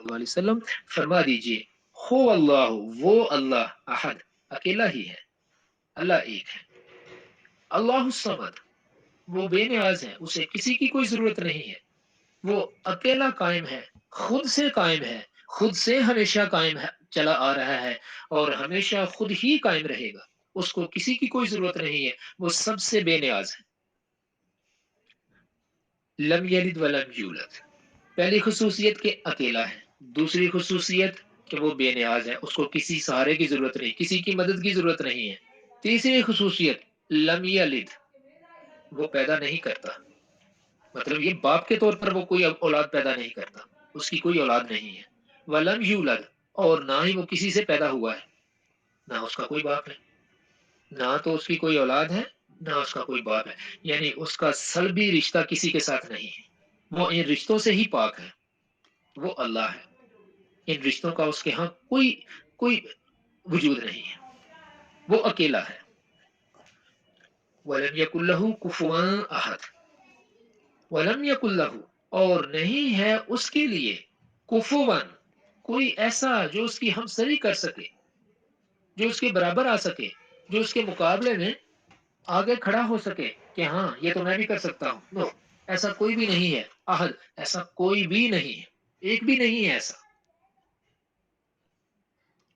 अलैहि वसल्लम, फरमा दीजिए हो अल्लाह, वो अल्लाह अहद, अकेला ही है, अल्लाह एक है। अल्लाह समद, वो बेनियाज है, उसे किसी की कोई जरूरत नहीं है। वो अकेला कायम है, खुद से कायम है, खुद से हमेशा कायम है, चला आ रहा है और हमेशा खुद ही कायम रहेगा। उसको किसी की कोई जरूरत नहीं है, वो सबसे बेनियाज है। लम यलिद वलम यूलद, पहली खुसूसियत के अकेला है, दूसरी खुसूसियत कि वो बेनियाज है, उसको किसी सहारे की जरूरत नहीं, किसी की मदद की जरूरत नहीं है। तीसरी खुसूसियत लम यलिद, वो पैदा नहीं करता, मतलब ये बाप के तौर पर वो कोई औलाद पैदा नहीं करता, उसकी कोई औलाद नहीं है। वलम यूलद, और ना ही वो किसी से पैदा हुआ है, ना उसका कोई बाप है, ना तो उसकी कोई औलाद है, ना उसका कोई बाप है। यानी उसका सलबी रिश्ता किसी के साथ नहीं है, वो इन रिश्तों से ही पाक है। वो अल्लाह है, इन रिश्तों का उसके यहाँ कोई कोई वजूद नहीं है, वो अकेला है। वलम यकुल्लहु कुफुवन अहद, वलम यकुल्लहु, और नहीं है उसके लिए कुफुवन, कोई ऐसा जो उसकी हमसरी कर सके, जो उसके बराबर आ सके, जो उसके मुकाबले में आगे खड़ा हो सके कि हाँ ये तो मैं भी कर सकता हूँ। नो, ऐसा कोई भी नहीं है। अहद, ऐसा कोई भी नहीं है, एक भी नहीं है ऐसा।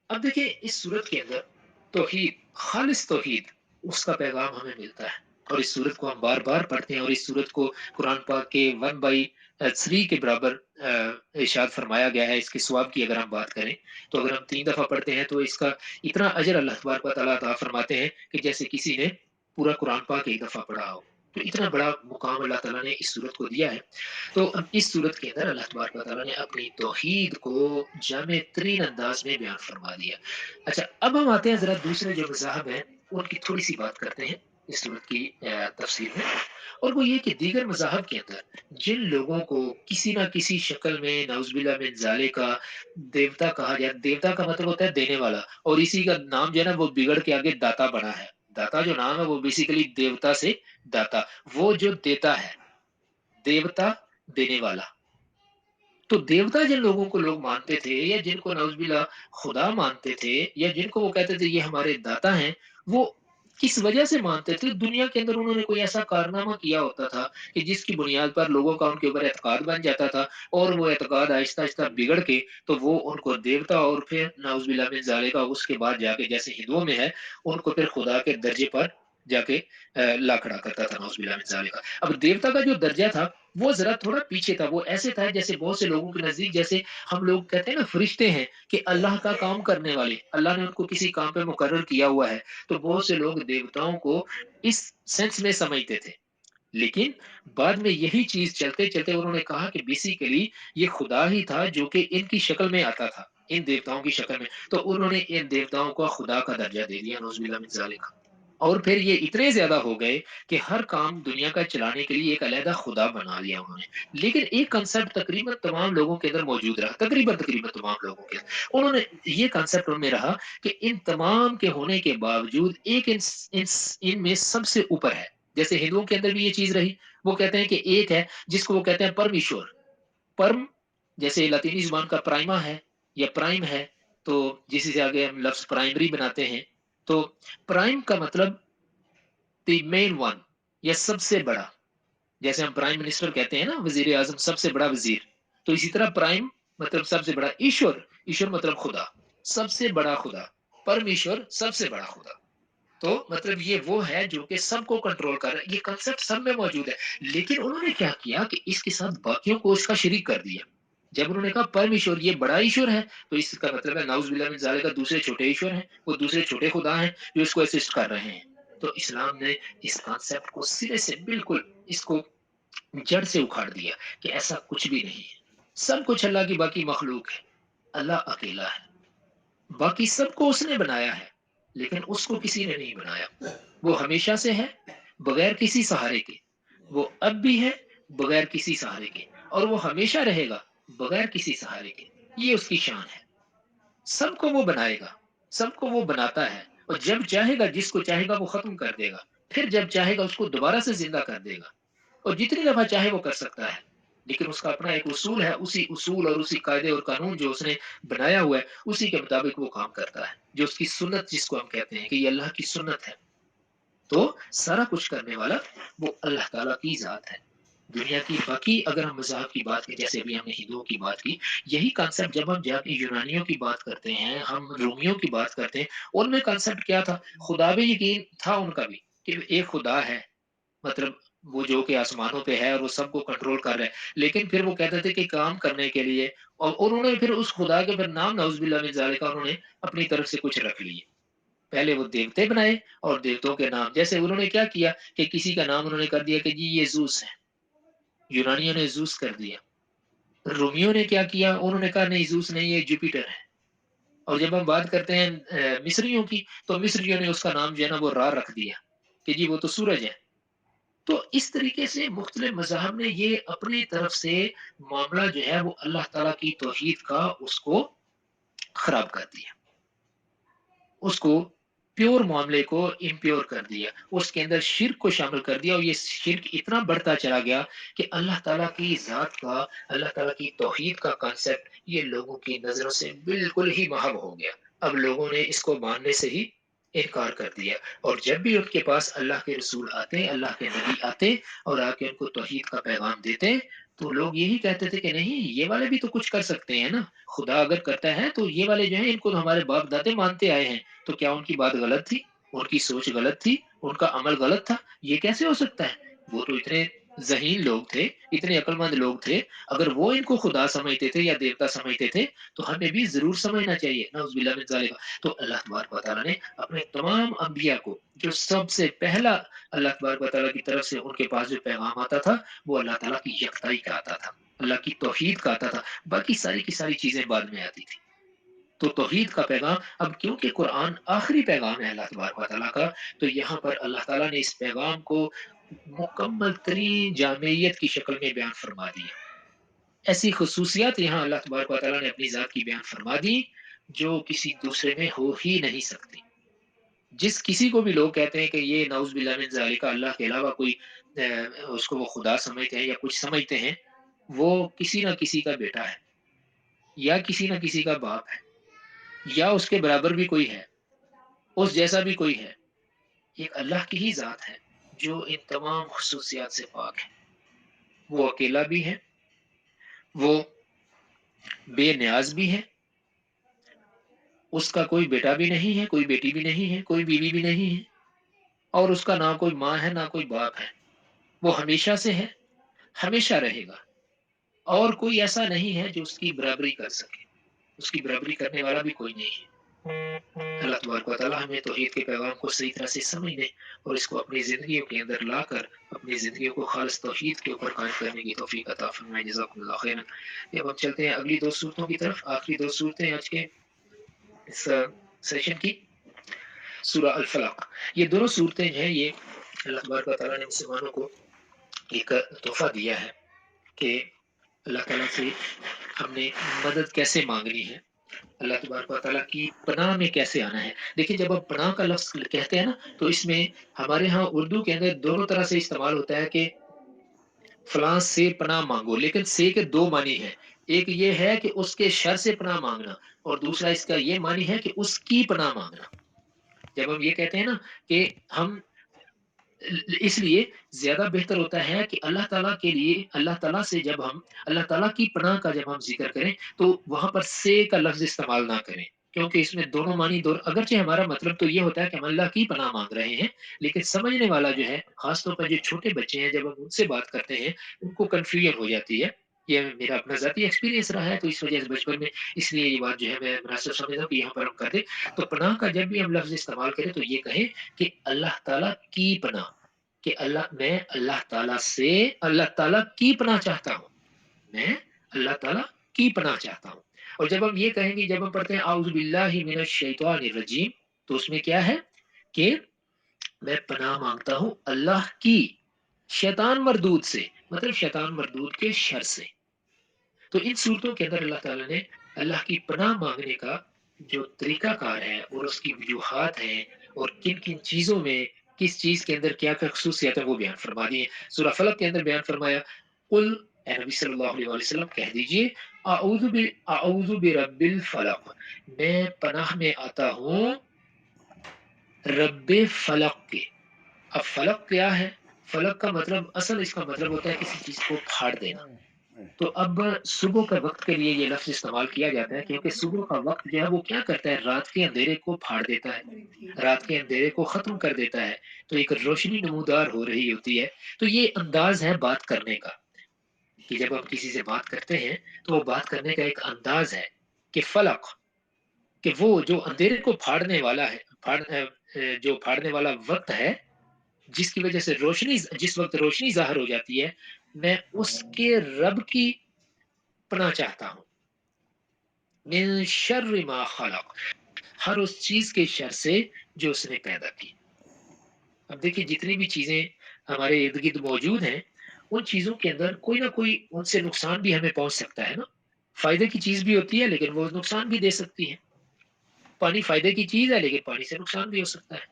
अब देखिए इस सूरत के अंदर तौहीद, खालिस तौहीद, उसका पैगाम हमें मिलता है और इस सूरत को हम बार बार पढ़ते हैं और इस सूरत को कुरान पाक के 1/3 के बराबर इरशाद फरमाया गया है। इसके सवाब की अगर हम बात करें तो अगर हम 3 दफा पढ़ते हैं तो इसका इतना अजर अल्लाह तबारक व तआला अता फरमाते हैं कि जैसे किसी ने पूरा कुरान पाक एक दफा पढ़ा हो। तो इतना बड़ा मुकाम अल्लाह ताला ने इस सूरत को दिया है। तो अब इस सूरत के अंदर अल्लाह तबारक व तआला ने अपनी तौहीद को जामे तरीन अंदाज में बयान फरमा दिया। अच्छा, अब हम आते हैं जरा दूसरे जो मज़ाहब हैं उनकी थोड़ी सी बात करते हैं इस सूरत की तफसीर में। और वो ये कि दीगर मज़ाहब के अंदर जिन लोगों को किसी ना किसी शक्ल में नाउज़ुबिल्लाह मिन ज़ालिका देवता कहा जाए, देवता का मतलब होता है देने वाला, और इसी का नाम जो है ना वो बिगड़ के आगे दाता बना है। दाता जो नाम है वो बेसिकली देवता से दाता, वो जो देता है, देवता देने वाला। तो देवता जिन लोगों को लोग मानते थे या जिनको नाउज़ुबिल्लाह खुदा मानते थे या जिनको वो कहते थे ये हमारे दाता हैं, वो किस वजह से मानते थे? दुनिया के अंदर उन्होंने कोई ऐसा कारनामा किया होता था कि जिसकी बुनियाद पर लोगों का उनके ऊपर एतकाद बन जाता था और वो एतकाद आहिस्ता-आहिस्ता बिगड़ के तो वो उनको देवता और फिर नाउज़ुबिल्लाह मिन ज़ालिका उसके बाद जाके जैसे हिंदुओं में है, उनको फिर खुदा के दर्जे पर जाके ला खड़ा करता था नाउज़ुबिल्लाह मिन ज़ालिका। अब देवता का जो दर्जा था वो ज़रा थोड़ा पीछे था, वो ऐसे था जैसे बहुत से लोगों के नज़दीक जैसे हम लोग कहते हैं ना फरिश्ते हैं कि अल्लाह का काम करने वाले, अल्लाह ने उनको किसी काम पे मुकर्रर किया हुआ है, तो बहुत से लोग देवताओं को इस सेंस में समझते थे। लेकिन बाद में यही चीज़ चलते-चलते उन्होंने कहा कि बेसिकली ये खुदा ही था जो कि इनकी शक्ल में आता था, इन देवताओं की शक्ल में, तो उन्होंने इन देवताओं को खुदा का दर्जा दे दिया, नऊज़ुबिल्लाह मिन ज़ालिक। और फिर ये इतने ज़्यादा हो गए कि हर काम दुनिया का चलाने के लिए एक अलहदा खुदा बना लिया उन्होंने। लेकिन एक कांसेप्ट तकरीबन तमाम लोगों के अंदर मौजूद रहा, तकरीबन तमाम लोगों के अंदर। उन्होंने ये कांसेप्ट उनमें रहा कि इन तमाम के होने के बावजूद एक इनमें सबसे ऊपर है। जैसे हिंदुओं के अंदर भी ये चीज़ रही, वो कहते हैं कि एक है जिसको वो कहते हैं परमेश्वर। परम जैसे लतीनी ज़ुबान का प्राइमा है या प्राइम है, तो जिसी से आगे हम लफ्ज़ प्राइमरी बनाते हैं, तो प्राइम का मतलब द मेन वन या सबसे बड़ा। जैसे हम प्राइम मिनिस्टर कहते हैं ना, वज़ीर आज़म सबसे बड़ा वज़ीर, तो इसी तरह प्राइम मतलब सबसे बड़ा, ईश्वर, ईश्वर मतलब खुदा, सबसे बड़ा खुदा, परमेश्वर सबसे बड़ा खुदा। तो मतलब ये वो है जो कि सबको कंट्रोल कर रहा है, ये कांसेप्ट सब में मौजूद है। लेकिन उन्होंने क्या किया कि इसके साथ बाकियों को इसका शरीक कर दिया। जब उन्होंने कहा परमेश्वर ये बड़ा ईश्वर है, तो इसका मतलब है नाउज़ुबिल्लाह मिन ज़ालिका दूसरे छोटे ईश्वर हैं, वो दूसरे छोटे खुदा हैं जो इसको असिस्ट कर रहे हैं। तो इस्लाम ने इस कांसेप्ट को सिरे से बिल्कुल इसको जड़ से उखाड़ दिया कि ऐसा कुछ भी नहीं है। सब कुछ अल्लाह की बाकी मखलूक है। अल्लाह अकेला है। बाकी सबको उसने बनाया है, लेकिन उसको किसी ने नहीं बनाया। वो हमेशा से है, बगैर किसी सहारे के। वो अब भी है, बगैर किसी सहारे के, और वो हमेशा रहेगा, बगैर किसी सहारे के। ये उसकी शान है। सबको वो बनाएगा, सबको वो बनाता है और जब चाहेगा जिसको चाहेगा वो खत्म कर देगा। फिर जब चाहेगा उसको दोबारा से ज़िंदा कर देगा और जितनी दफ़ा चाहे वो कर सकता है। लेकिन उसका अपना एक उसूल है, उसी उसूल और उसी कायदे और कानून जो उसने बनाया हुआ है, उसी के मुताबिक वो काम करता है। जो उसकी सुन्नत जिसको हम कहते हैं कि ये अल्लाह की सुन्नत है। तो सारा कुछ करने वाला वो अल्लाह ताला की ज़ात है। दुनिया की बाकी अगर हम मज़ाहब की बात करें, जैसे अभी हमने हिंदुओं की बात की, यही कांसेप्ट जब हम जाके यूनानियों की बात करते हैं, हम रोमियों की बात करते हैं, उनमें कांसेप्ट क्या था? खुदा पे यकीन था उनका भी कि एक खुदा है, मतलब वो जो कि आसमानों पे है और वो सबको कंट्रोल कर रहा है। लेकिन फिर वो कहते थे कि काम करने के लिए और उन्होंने फिर उस खुदा के फिर नाम नाउज़ुबिल्लाह मिन ज़ालिका उन्होंने अपनी तरफ से कुछ रख लिए। पहले वो देवते बनाए और देवताओं के नाम, जैसे उन्होंने क्या किया कि किसी का नाम उन्होंने कर दिया कि जी ये ज़ूस है, यूनानियों ने ज़ूस कर दिया। रोमियो ने क्या किया, उन्होंने कहा नहीं ज़ूस नहीं ये जुपिटर है। और जब हम बात करते हैं मिस्रियों की, तो मिस्रियों ने उसका नाम जो है ना वो रा रख दिया कि जी वो तो सूरज है। तो इस तरीके से मुख्तलिफ मज़ाहब ने ये अपनी तरफ से मामला जो है वो अल्लाह ताला की तौहीद का उसको खराब कर दिया। उसको प्योर मामले को इम्प्योर कर दिया, उसके अंदर शिर्क को शामिल कर दिया और ये शिर्क इतना बढ़ता चला गया कि अल्लाह ताला की ज़ात का, अल्लाह ताला की तौहीद का कांसेप्ट ये लोगों की नज़रों से बिल्कुल ही महव हो गया। अब लोगों ने इसको मानने से ही इनकार कर दिया और जब भी उनके पास अल्लाह के रसूल आते, अल्लाह के नबी आते और आके उनको तौहीद का पैगाम देते, तो लोग यही कहते थे कि नहीं ये वाले भी तो कुछ कर सकते हैं ना, खुदा अगर करता है तो ये वाले जो है इनको तो हमारे बाप दादे मानते आए हैं, तो क्या उनकी बात गलत थी? उनकी सोच गलत थी? उनका अमल गलत था? ये कैसे हो सकता है? वो तो इतने ज़हीन लोग थे, इतने अक्लमंद लोग थे, अगर वो इनको खुदा समझते थे या देवता समझते थे, तो हमें भी ज़रूर समझना चाहिए। नऊज़ुबिल्लाह मिन ज़ालिका। तो अल्लाह तबारक व तआला ने अपने तमाम अंबिया को, जो सबसे पहला अल्लाह तबारक व तआला की तरफ से उनके पास जो पैगाम आता था, वो अल्लाह ताला की यकताई का आता था, अल्लाह की तौहीद का आता था। बाकी सारी की सारी चीज़ें बाद में आती थी। तो तौहीद का पैगाम, अब क्योंकि कुरान आखिरी पैगाम है अल्लाह तबारक व तआला का, तो यहाँ पर अल्लाह ताला ने इस पैगाम को मुकम्मल तरीन जामियत की शक्ल में बयान फरमा दिया। ऐसी खुसूसियात यहाँ अल्लाह तबारक व तआला ने अपनी ज़ात की बयान फरमा दी, जो किसी दूसरे में हो ही नहीं सकती। जिस किसी को भी लोग कहते हैं कि ये नाउज़ बिल्लाह मिन ज़ालिका अल्लाह के अलावा कोई उसको वो खुदा समझते हैं या कुछ समझते हैं, वो किसी न किसी का बेटा है या किसी न किसी का बाप है या उसके बराबर भी कोई है, उस जैसा भी कोई है। एक अल्लाह की ही ज़ात है, जो इन तमाम खुसूसियात से पाक है। वो अकेला भी है, वो बेनियाज़ भी है, उसका कोई बेटा भी नहीं है, कोई बेटी भी नहीं है, कोई बीवी भी नहीं है और उसका ना कोई माँ है, ना कोई बाप है। वो हमेशा से है, हमेशा रहेगा और कोई ऐसा नहीं है जो उसकी बराबरी कर सके। उसकी बराबरी करने वाला भी कोई नहीं है। अल्लाह तबारक व तआला हमें तौहीद के पैगाम को सही तरह से समझने और इसको अपनी ज़िंदगियों के अंदर लाकर अपनी ज़िंदगियों को खालिस तौहीद के ऊपर कायम करने की तौफ़ीक अता फ़रमाए। जज़ाकुमुल्लाह खैरन। अब हम चलते हैं अगली 2 सूरतों की तरफ, आखिरी 2 सूरतें आज के इस सेशन की, सूरह अल फलक। ये दोनों सूरतें जो हैं ये अल्लाह तबारक व तआला ने मुसलमानों को एक तोहफ़ा दिया है कि अल्लाह ताला से हमने मदद कैसे माँगनी है, अल्लाह तबारक व तआला की पनाह में कैसे आना है। देखिए जब हम पनाह का लफ्ज़ कहते हैं ना, तो इसमें हमारे यहाँ उर्दू के अंदर दोनों तरह से इस्तेमाल होता है कि फलाँ से पनाह माँगो, लेकिन से के 2 मानी हैं। एक ये है कि उसके शर से पनाह माँगना और दूसरा इसका ये मानी है कि उसकी पनाह माँगना। जब हम ये कहते हैं ना कि हम इसलिए ज़्यादा बेहतर होता है कि अल्लाह ताला के लिए अल्लाह ताला से जब हम अल्लाह ताला की पनाह का जब हम ज़िक्र करें, तो वहाँ पर से का लफ़्ज़ इस्तेमाल ना करें। क्योंकि इसमें दोनों मानी दो, अगरचे हमारा मतलब तो ये होता है कि हम अल्लाह की पनाह माँग रहे हैं, लेकिन समझने वाला जो है, ख़ास तौर पर जो छोटे बच्चे हैं, जब हम उनसे बात करते हैं, उनको कन्फ्यूजन हो जाती है। ये मेरा अपना ज़ाती एक्सपीरियंस रहा है, तो इस वजह से बचपन में इसलिए ये बात जो है मैं मुनासिब समझता हूँ कि यहाँ पर हम कर दें। तो पनाह का जब भी हम लफ़्ज़ इस्तेमाल करें, तो ये कहें कि अल्लाह ताला की पनाह। कि मैं अल्लाह ताला की पनाह चाहता हूँ। मैं अल्लाह ताला की पनाह चाहता हूँ। और जब हम ये कहेंगे, जब हम पढ़ते हैं औज़ु बिल्लाहि मिनश शैतानिर रजीम, तो उसमें क्या है कि मैं पनाह माँगता हूँ अल्लाह की शैतान मरदूद से, मतलब शैतान मरदूद के शर से। तो इन सूरतों के अंदर अल्लाह ताला ने अल्लाह की पनाह माँगने का जो तरीकाकार है और उसकी वजूहात हैं और किन-किन चीज़ों में, किस चीज़ के अंदर क्या-क्या ख़ुसूसियत है, वो बयान फरमा दी है। सूरह फलक के अंदर बयान फरमाया, कुल اے نبی صلی اللہ علیہ وسلم کہہ دیجئے اعوذ برب الفلق، میں پناہ میں آتا ہوں رب فلق کے۔ اب فلق کیا ہے؟ فلق کا مطلب، اصل اس کا مطلب ہوتا ہے کسی چیز کو پھاڑ دینا۔ تو اب صبح کا وقت کے لیے یہ لفظ استعمال کیا جاتا ہے کیونکہ صبح کا وقت جو ہے وہ کیا کرتا ہے، رات کے اندھیرے کو پھاڑ دیتا ہے، رات کے اندھیرے کو ختم کر دیتا ہے، تو ایک روشنی نمودار ہو رہی ہوتی ہے۔ تو یہ انداز ہے بات کرنے کا، کہ جب ہم کسی سے بات کرتے ہیں تو وہ بات کرنے کا ایک انداز ہے کہ فلق، کہ وہ جو اندھیرے کو پھاڑنے والا ہے، جو پھاڑنے والا وقت ہے، جس کی وجہ سے روشنی، جس وقت روشنی ظاہر ہو جاتی ہے، میں اس کے رب کی پناہ چاہتا ہوں، من شر ما خلق، ہر اس چیز کے شر سے جو اس نے پیدا کی۔ اب دیکھیں جتنی بھی چیزیں ہمارے ارد گرد موجود ہیں، ان چیزوں کے اندر کوئی نہ کوئی ان سے نقصان بھی ہمیں پہنچ سکتا ہے نا۔ فائدے کی چیز بھی ہوتی ہے لیکن وہ نقصان بھی دے سکتی ہے۔ پانی فائدے کی چیز ہے لیکن پانی سے نقصان بھی ہو سکتا ہے۔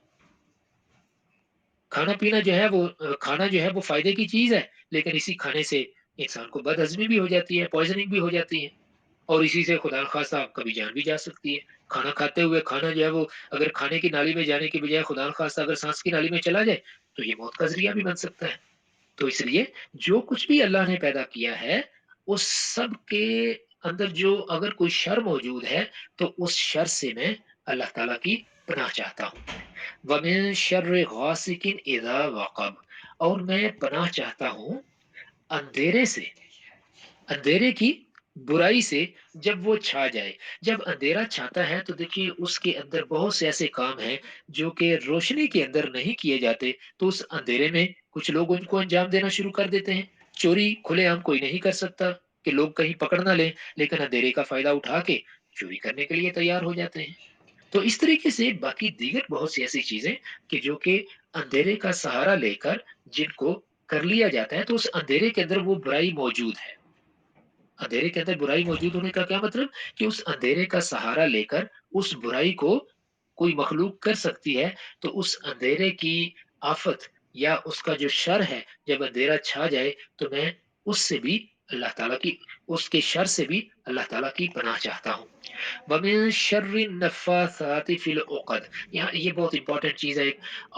کھانا پینا جو ہے وہ کھانا جو ہے وہ فائدے کی چیز ہے، لیکن اسی کھانے سے انسان کو بد ہضمی بھی ہو جاتی ہے، پوائزننگ بھی ہو جاتی ہے، اور اسی سے خدا نخواستہ کبھی جان بھی جا سکتی ہے۔ کھانا کھاتے ہوئے کھانا جو ہے وہ اگر کھانے کی نالی میں جانے کی بجائے خدا نخواستہ اگر سانس کی نالی میں چلا جائے تو یہ موت کا ذریعہ بھی بن سکتا ہے۔ تو اس لیے جو کچھ بھی اللہ نے پیدا کیا ہے، اس سب کے اندر جو اگر کوئی شر موجود ہے تو اس شر سے میں اللہ تعالیٰ کی پناہ چاہتا ہوں۔ وَمِن شَرِّ غَاسِقٍ إِذَا وَقَبَ، اور میں پناہ چاہتا ہوں اندھیرے سے، اندھیرے کی برائی سے جب وہ چھا جائے۔ جب اندھیرا چھاتا ہے تو دیکھیے اس کے اندر بہت سے ایسے کام ہیں جو کہ روشنی کے اندر نہیں کیے جاتے، تو اس اندھیرے میں کچھ لوگ ان کو انجام دینا شروع کر دیتے ہیں۔ چوری کھلے عام کوئی نہیں کر سکتا کہ لوگ کہیں پکڑ نہ لیں، لیکن اندھیرے کا فائدہ اٹھا کے چوری کرنے کے لیے تیار ہو جاتے ہیں۔ تو اس طریقے سے باقی دیگر بہت سی ایسی چیزیں کہ جو کہ اندھیرے کا سہارا لے کر جن کو کر لیا جاتا ہے، تو اس اندھیرے کے اندر وہ برائی موجود ہے۔ اندھیرے کے اندر برائی موجود ہونے کا کیا مطلب؟ کہ اس اندھیرے کا سہارا لے کر اس برائی کو کوئی مخلوق کر سکتی ہے، تو اس اندھیرے کی آفت یا اس کا جو شر ہے، جب اندھیرا چھا جائے تو میں اس سے بھی اللہ تعالیٰ کی، اس کے شر سے بھی اللہ تعالیٰ کی پناہ چاہتا ہوں۔ وَمِن شَرِّ النَّفَّاثَاتِ فِي الْعُقَدِ، یہاں یہ بہت امپورٹنٹ چیز ہے،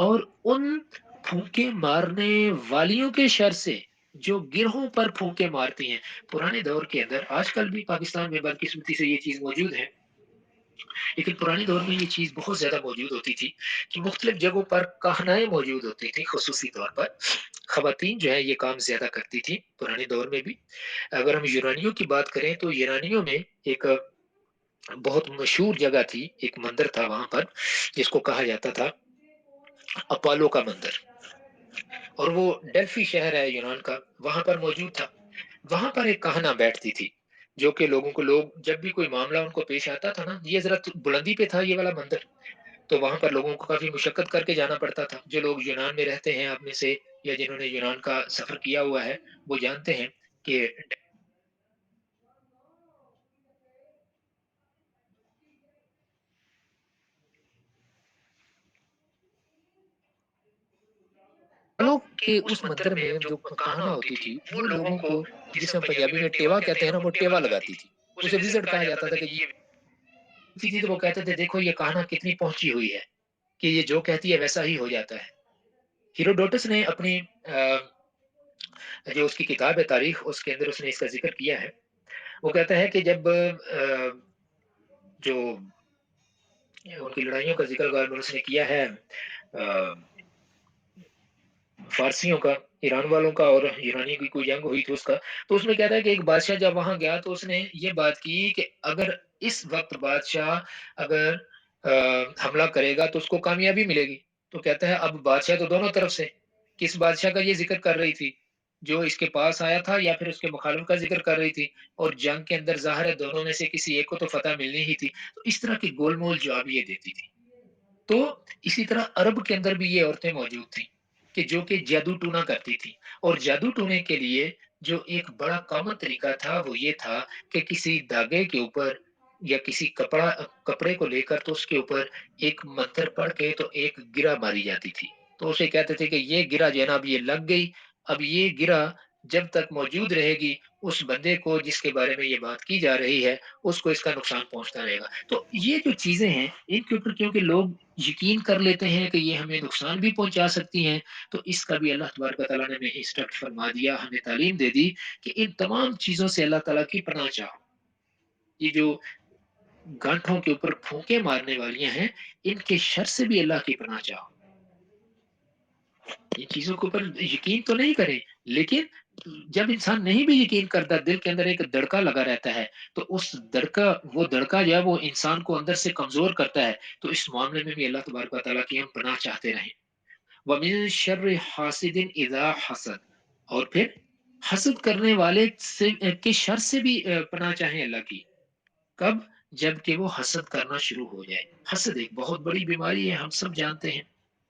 اور ان پھونکے مارنے والیوں کے شر سے جو گرہوں پر پھونکے مارتی ہیں۔ پرانے دور کے اندر، آج کل بھی پاکستان میں بدقسمتی سے یہ چیز موجود ہے، لیکن پرانے دور میں یہ چیز بہت زیادہ موجود ہوتی تھی کہ مختلف جگہوں پر کہنائیں موجود ہوتی تھیں، خصوصی طور پر خواتین جو ہے یہ کام زیادہ کرتی تھی پرانے دور میں بھی۔ اگر ہم یونانیوں کی بات کریں تو یونانیوں میں ایک بہت مشہور جگہ تھی، ایک مندر تھا وہاں پر جس کو کہا جاتا تھا اپالو کا مندر، اور وہ ڈیلفی شہر ہے یونان کا، وہاں پر موجود تھا۔ وہاں پر ایک کہنا بیٹھتی تھی جو کہ لوگوں کو، لوگ جب بھی کوئی معاملہ ان کو پیش آتا تھا نا، یہ ذرا بلندی پہ تھا یہ والا مندر، تو وہاں پر لوگوں کو کافی مشقت کر کے جانا پڑتا تھا۔ جو لوگ یونان میں رہتے ہیں آپ میں سے، یا جنہوں نے یونان کا سفر کیا ہوا ہے، وہ جانتے ہیں کہ لوگ کے اس مندر میں جو کہانا ہوتی تھی وہ لوگوں کو، جسے ہم پنجابی میں ٹیوا کہتے ہیں نا، وہ ٹیوا لگاتی تھی، اسے وزٹ کہا جاتا تھا کہ یہ تھی، تو وہ کہتے تھے دیکھو یہ کہنا کتنی پہنچی ہوئی ہے کہ یہ جو کہتی ہے ویسا ہی ہو جاتا ہے۔ ہیروڈوٹس نے اپنی جو اس کی کتاب ہے تاریخ، اس کے اندر اس نے اس کا ذکر کیا ہے۔ وہ کہتا ہے کہ جب جو ان کی لڑائیوں کا ذکر اس نے کیا ہے، فارسیوں کا، ایران والوں کا اور یونانی کی کوئی جنگ ہوئی تھی اس کا، تو اس میں کہتا ہے کہ ایک بادشاہ جب وہاں گیا تو اس نے یہ بات کی کہ اگر اس وقت بادشاہ اگر حملہ کرے گا تو اس کو کامیابی ملے گی۔ تو کہتا ہے اب بادشاہ تو دونوں طرف سے، کس بادشاہ کا یہ ذکر کر رہی تھی؟ جو اس کے پاس آیا تھا یا پھر اس کے مخالف کا ذکر کر رہی تھی؟ اور جنگ کے اندر ظاہر ہے دونوں میں سے کسی ایک کو تو فتح ملنی ہی تھی۔ تو اس طرح کی گول مول جواب یہ دیتی تھی۔ تو اسی طرح عرب کے اندر بھی یہ عورتیں موجود تھیں کہ جو کہ جادو ٹونا کرتی تھی، اور جادو ٹونے کے لیے جو ایک بڑا کامن طریقہ تھا وہ یہ تھا کہ کسی دھاگے کے اوپر یا کسی کپڑے کو لے کر تو اس کے اوپر ایک منتر پڑھ کے تو ایک گرہ ماری جاتی تھی، تو اسے کہتے تھے کہ یہ گرہ جو ہے نا اب یہ لگ گئی، اب یہ گرہ जब तक मौजूद रहेगी, उस बंदे को जिसके बारे में ये बात की जा रही है, उसको इसका नुकसान पहुँचता रहेगा। तो ये जो चीज़ें हैं, इनके ऊपर क्योंकि लोग यकीन कर लेते हैं कि ये हमें नुकसान भी पहुँचा सकती हैं, तो इसका भी अल्लाह तबारक व तआला ने हमें इंस्ट्रक्ट फरमा दिया, हमें तालीम दे दी कि इन तमाम चीज़ों से अल्लाह ताला की पनाह चाहो। ये जो गांठों के ऊपर फूंके मारने वालियाँ हैं, इनके शर से भी अल्लाह की पनाह चाहो। इन चीज़ों के ऊपर यकीन तो नहीं करें, लेकिन जब इंसान नहीं भी यकीन करता, दिल के अंदर एक दड़का लगा रहता है, तो उस दड़का वो दड़का जो है वो इंसान को अंदर से कमज़ोर करता है। तो इस मामले में भी अल्लाह तबारक व तआला की हम पनाह चाहते रहें। व मिन शर्रि हासिदिन इज़ा हसद, और फिर हसद करने वाले से के शर से भी पनाह चाहें अल्लाह की। कब? जबकि वो हसद करना शुरू हो जाए। हसद एक बहुत बड़ी बीमारी है, हम सब जानते हैं।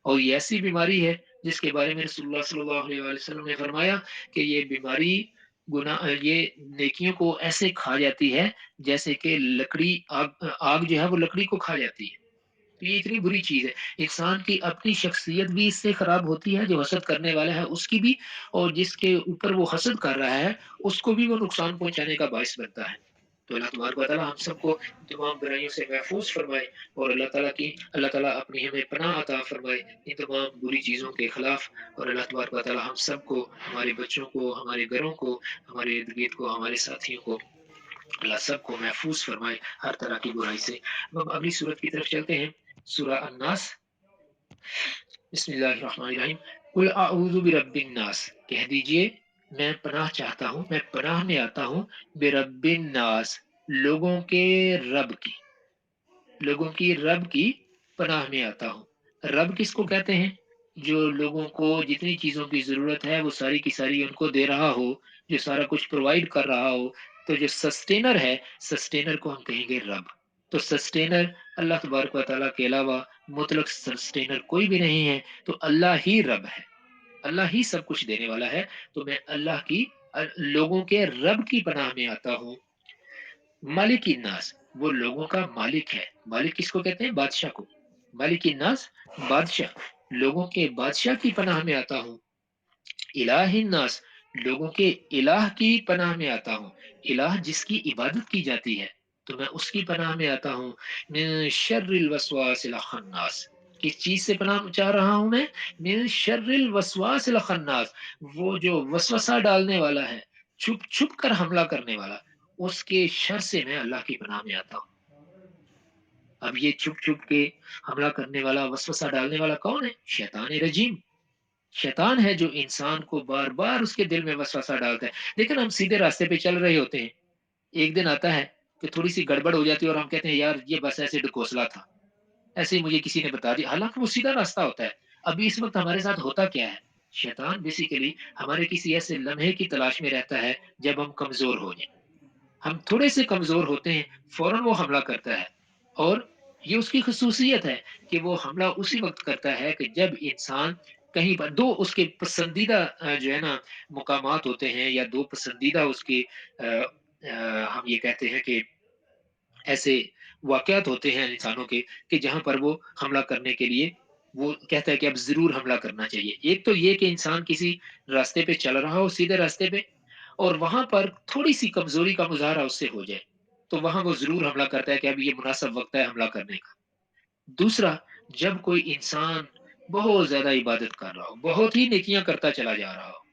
और ये ऐसी बीमारी है जिसके बारे में रसूलुल्लाह सल्लल्लाहु अलैहि वसल्लम ने फरमाया कि ये बीमारी ये नेकियों को ऐसे खा जाती है जैसे कि लकड़ी आग आग जो है वो लकड़ी को खा जाती है। तो ये इतनी बुरी चीज़ है। इंसान की अपनी शख्सियत भी इससे खराब होती है, जो हसद करने वाला है उसकी भी, और जिसके ऊपर वो हसद कर रहा है, उसको भी वो नुकसान पहुँचाने का बाइस बनता है। तो अल्लाह तबारक व तआला हम सबको इन तमाम बुराइयों से महफूज़ फरमाए, और अल्लाह ताला अपनी हमें पनाह अता फरमाए इन तमाम बुरी चीज़ों के खिलाफ। और अल्लाह तबारक व तआला हम सबको, हमारे बच्चों को, हमारे घरों को, हमारे इर्द-गिर्द को, हमारे साथियों को, अल्लाह सबको महफूज़ फरमाए हर तरह की बुराई से। अब हम अगली सूरत की तरफ चलते हैं, सूरह अन्नास। बिस्मिल्लाहिर्रहमानिर्रहीम। कुल अऊज़ु बिरब्बिन नास, कह दीजिए मैं पनाह चाहता हूँ, मैं पनाह में आता हूँ बिरब्बिन नास, लोगों के रब की, लोगों की रब की पनाह में आता हूँ। रब किसको कहते हैं? जो लोगों को जितनी चीज़ों की ज़रूरत है वो सारी की सारी उनको दे रहा हो, जो सारा कुछ प्रोवाइड कर रहा हो। तो जो सस्टेनर है, सस्टेनर को हम कहेंगे रब। तो सस्टेनर अल्लाह तबारक व तआला के अलावा मुतलक सस्टेनर कोई भी नहीं है, तो अल्लाह ही रब है। अल्लाह ही सब कुछ देने वाला है। तो मैं अल्लाह की लोगों के रब की पनाह में आता हूँ। मालिक नास, वो लोगों का मालिक है। मालिक किसको कहते हैं? बादशाह को। मालिक नास, बादशाह, लोगों के बादशाह की पनाह में आता हूँ। इलाहिन नास, लोगों के इलाह की पनाह में आता हूँ। इलाह जिसकी इबादत की जाती है, तो मैं उसकी पनाह में आता हूँ। मिन शर्रिल वसवासिल खन्नास, किस चीज से पनाह चाह रहा हूं मैं? मिन शर्रिल वसवासिल खन्नास, वो जो वसवसा डालने वाला है, छुप छुप कर हमला करने वाला, उसके शर से मैं अल्लाह की पनाह में आता हूँ। अब ये छुप छुप के हमला करने वाला, वसवसा डालने वाला कौन है? शैतान रजीम। शैतान है जो इंसान को बार-बार उसके दिल में वसवसा डालता है। लेकिन हम सीधे रास्ते पे चल रहे होते हैं। एक दिन आता है कि थोड़ी-सी गड़बड़ हो जाती है और हम कहते हैं यार ये बस ऐसे ढकोसला था। ऐसे ही मुझे किसी ने बता दिया। हालाँकि वो सीधा रास्ता होता है। अभी इस वक़्त हमारे साथ होता क्या है? शैतान बेसिकली हमारे किसी ऐसे लम्हे की तलाश में रहता है जब हम कमज़ोर हो जाएँ। हम थोड़े से कमज़ोर होते हैं, फ़ौरन वो हमला करता है। और ये उसकी ख़ुसूसियत है कि वो हमला उसी वक़्त करता है कि जब इंसान कहीं पर 2 उसके पसंदीदा जो है ना मुकामात होते हैं, या 2 पसंदीदा उसके हम ये कहते हैं कि ऐसे वाक़यात होते हैं इंसानों के कि जहाँ पर वो हमला करने के लिए वो कहता है कि अब ज़रूर हमला करना चाहिए। एक तो ये कि इंसान किसी रास्ते पे चल रहा हो, सीधे रास्ते पे, और वहाँ पर थोड़ी-सी कमज़ोरी का मुज़ाहरा उससे हो जाए, तो वहाँ वो ज़रूर हमला करता है कि अब ये मुनासिब वक़्त है हमला करने का। दूसरा, जब कोई इंसान बहुत ज़्यादा इबादत कर रहा हो, बहुत ही नेकियाँ करता चला जा रहा हो,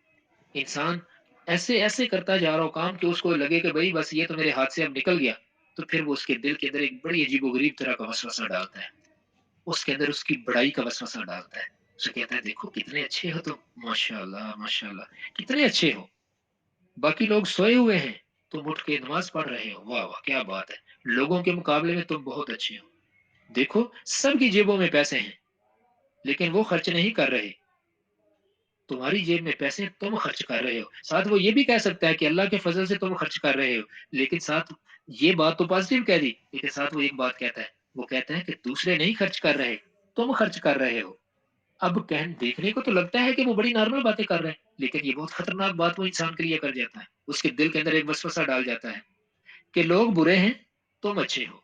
इंसान ऐसे-ऐसे करता जा रहा हो काम कि उसको लगे कि भई बस ये तो मेरे हाथ से अब निकल गया, तो फिर वो उसके दिल के अंदर एक बड़ी अजीब-ओ-गरीब तरह का वसवसा डालता है। उसके अंदर उसकी बड़ाई का वसवसा डालता है। उसे कहता है देखो कितने अच्छे हो तुम, माशाअल्लाह, माशाअल्लाह, कितने अच्छे हो। बाकी लोग सोए हुए हैं, तुम उठ के नमाज़ पढ़ रहे हो, वाह, वाह! क्या बात है। लोगों के मुकाबले में तुम बहुत अच्छे हो। देखो सबकी जेबों में पैसे हैं, लेकिन वो खर्च नहीं कर रहे। तुम्हारी जेब में पैसे, तुम खर्च कर रहे हो। साथ वो ये भी कह सकता है कि अल्लाह के फ़ज़ल से तुम खर्च कर रहे हो। लेकिन साथ ये बात तो पॉज़िटिव कह दी, लेकिन साथ वो एक बात कहता है, वो कहता है कि दूसरे नहीं खर्च कर रहे, तुम खर्च कर रहे हो। अब देखने को तो लगता है कि वो बड़ी नॉर्मल बातें कर रहे हैं, लेकिन ये बहुत खतरनाक बात वो इंसान के लिए कर जाता है। उसके दिल के अंदर एक वसवसा डाल जाता है कि लोग बुरे हैं, तुम अच्छे हो।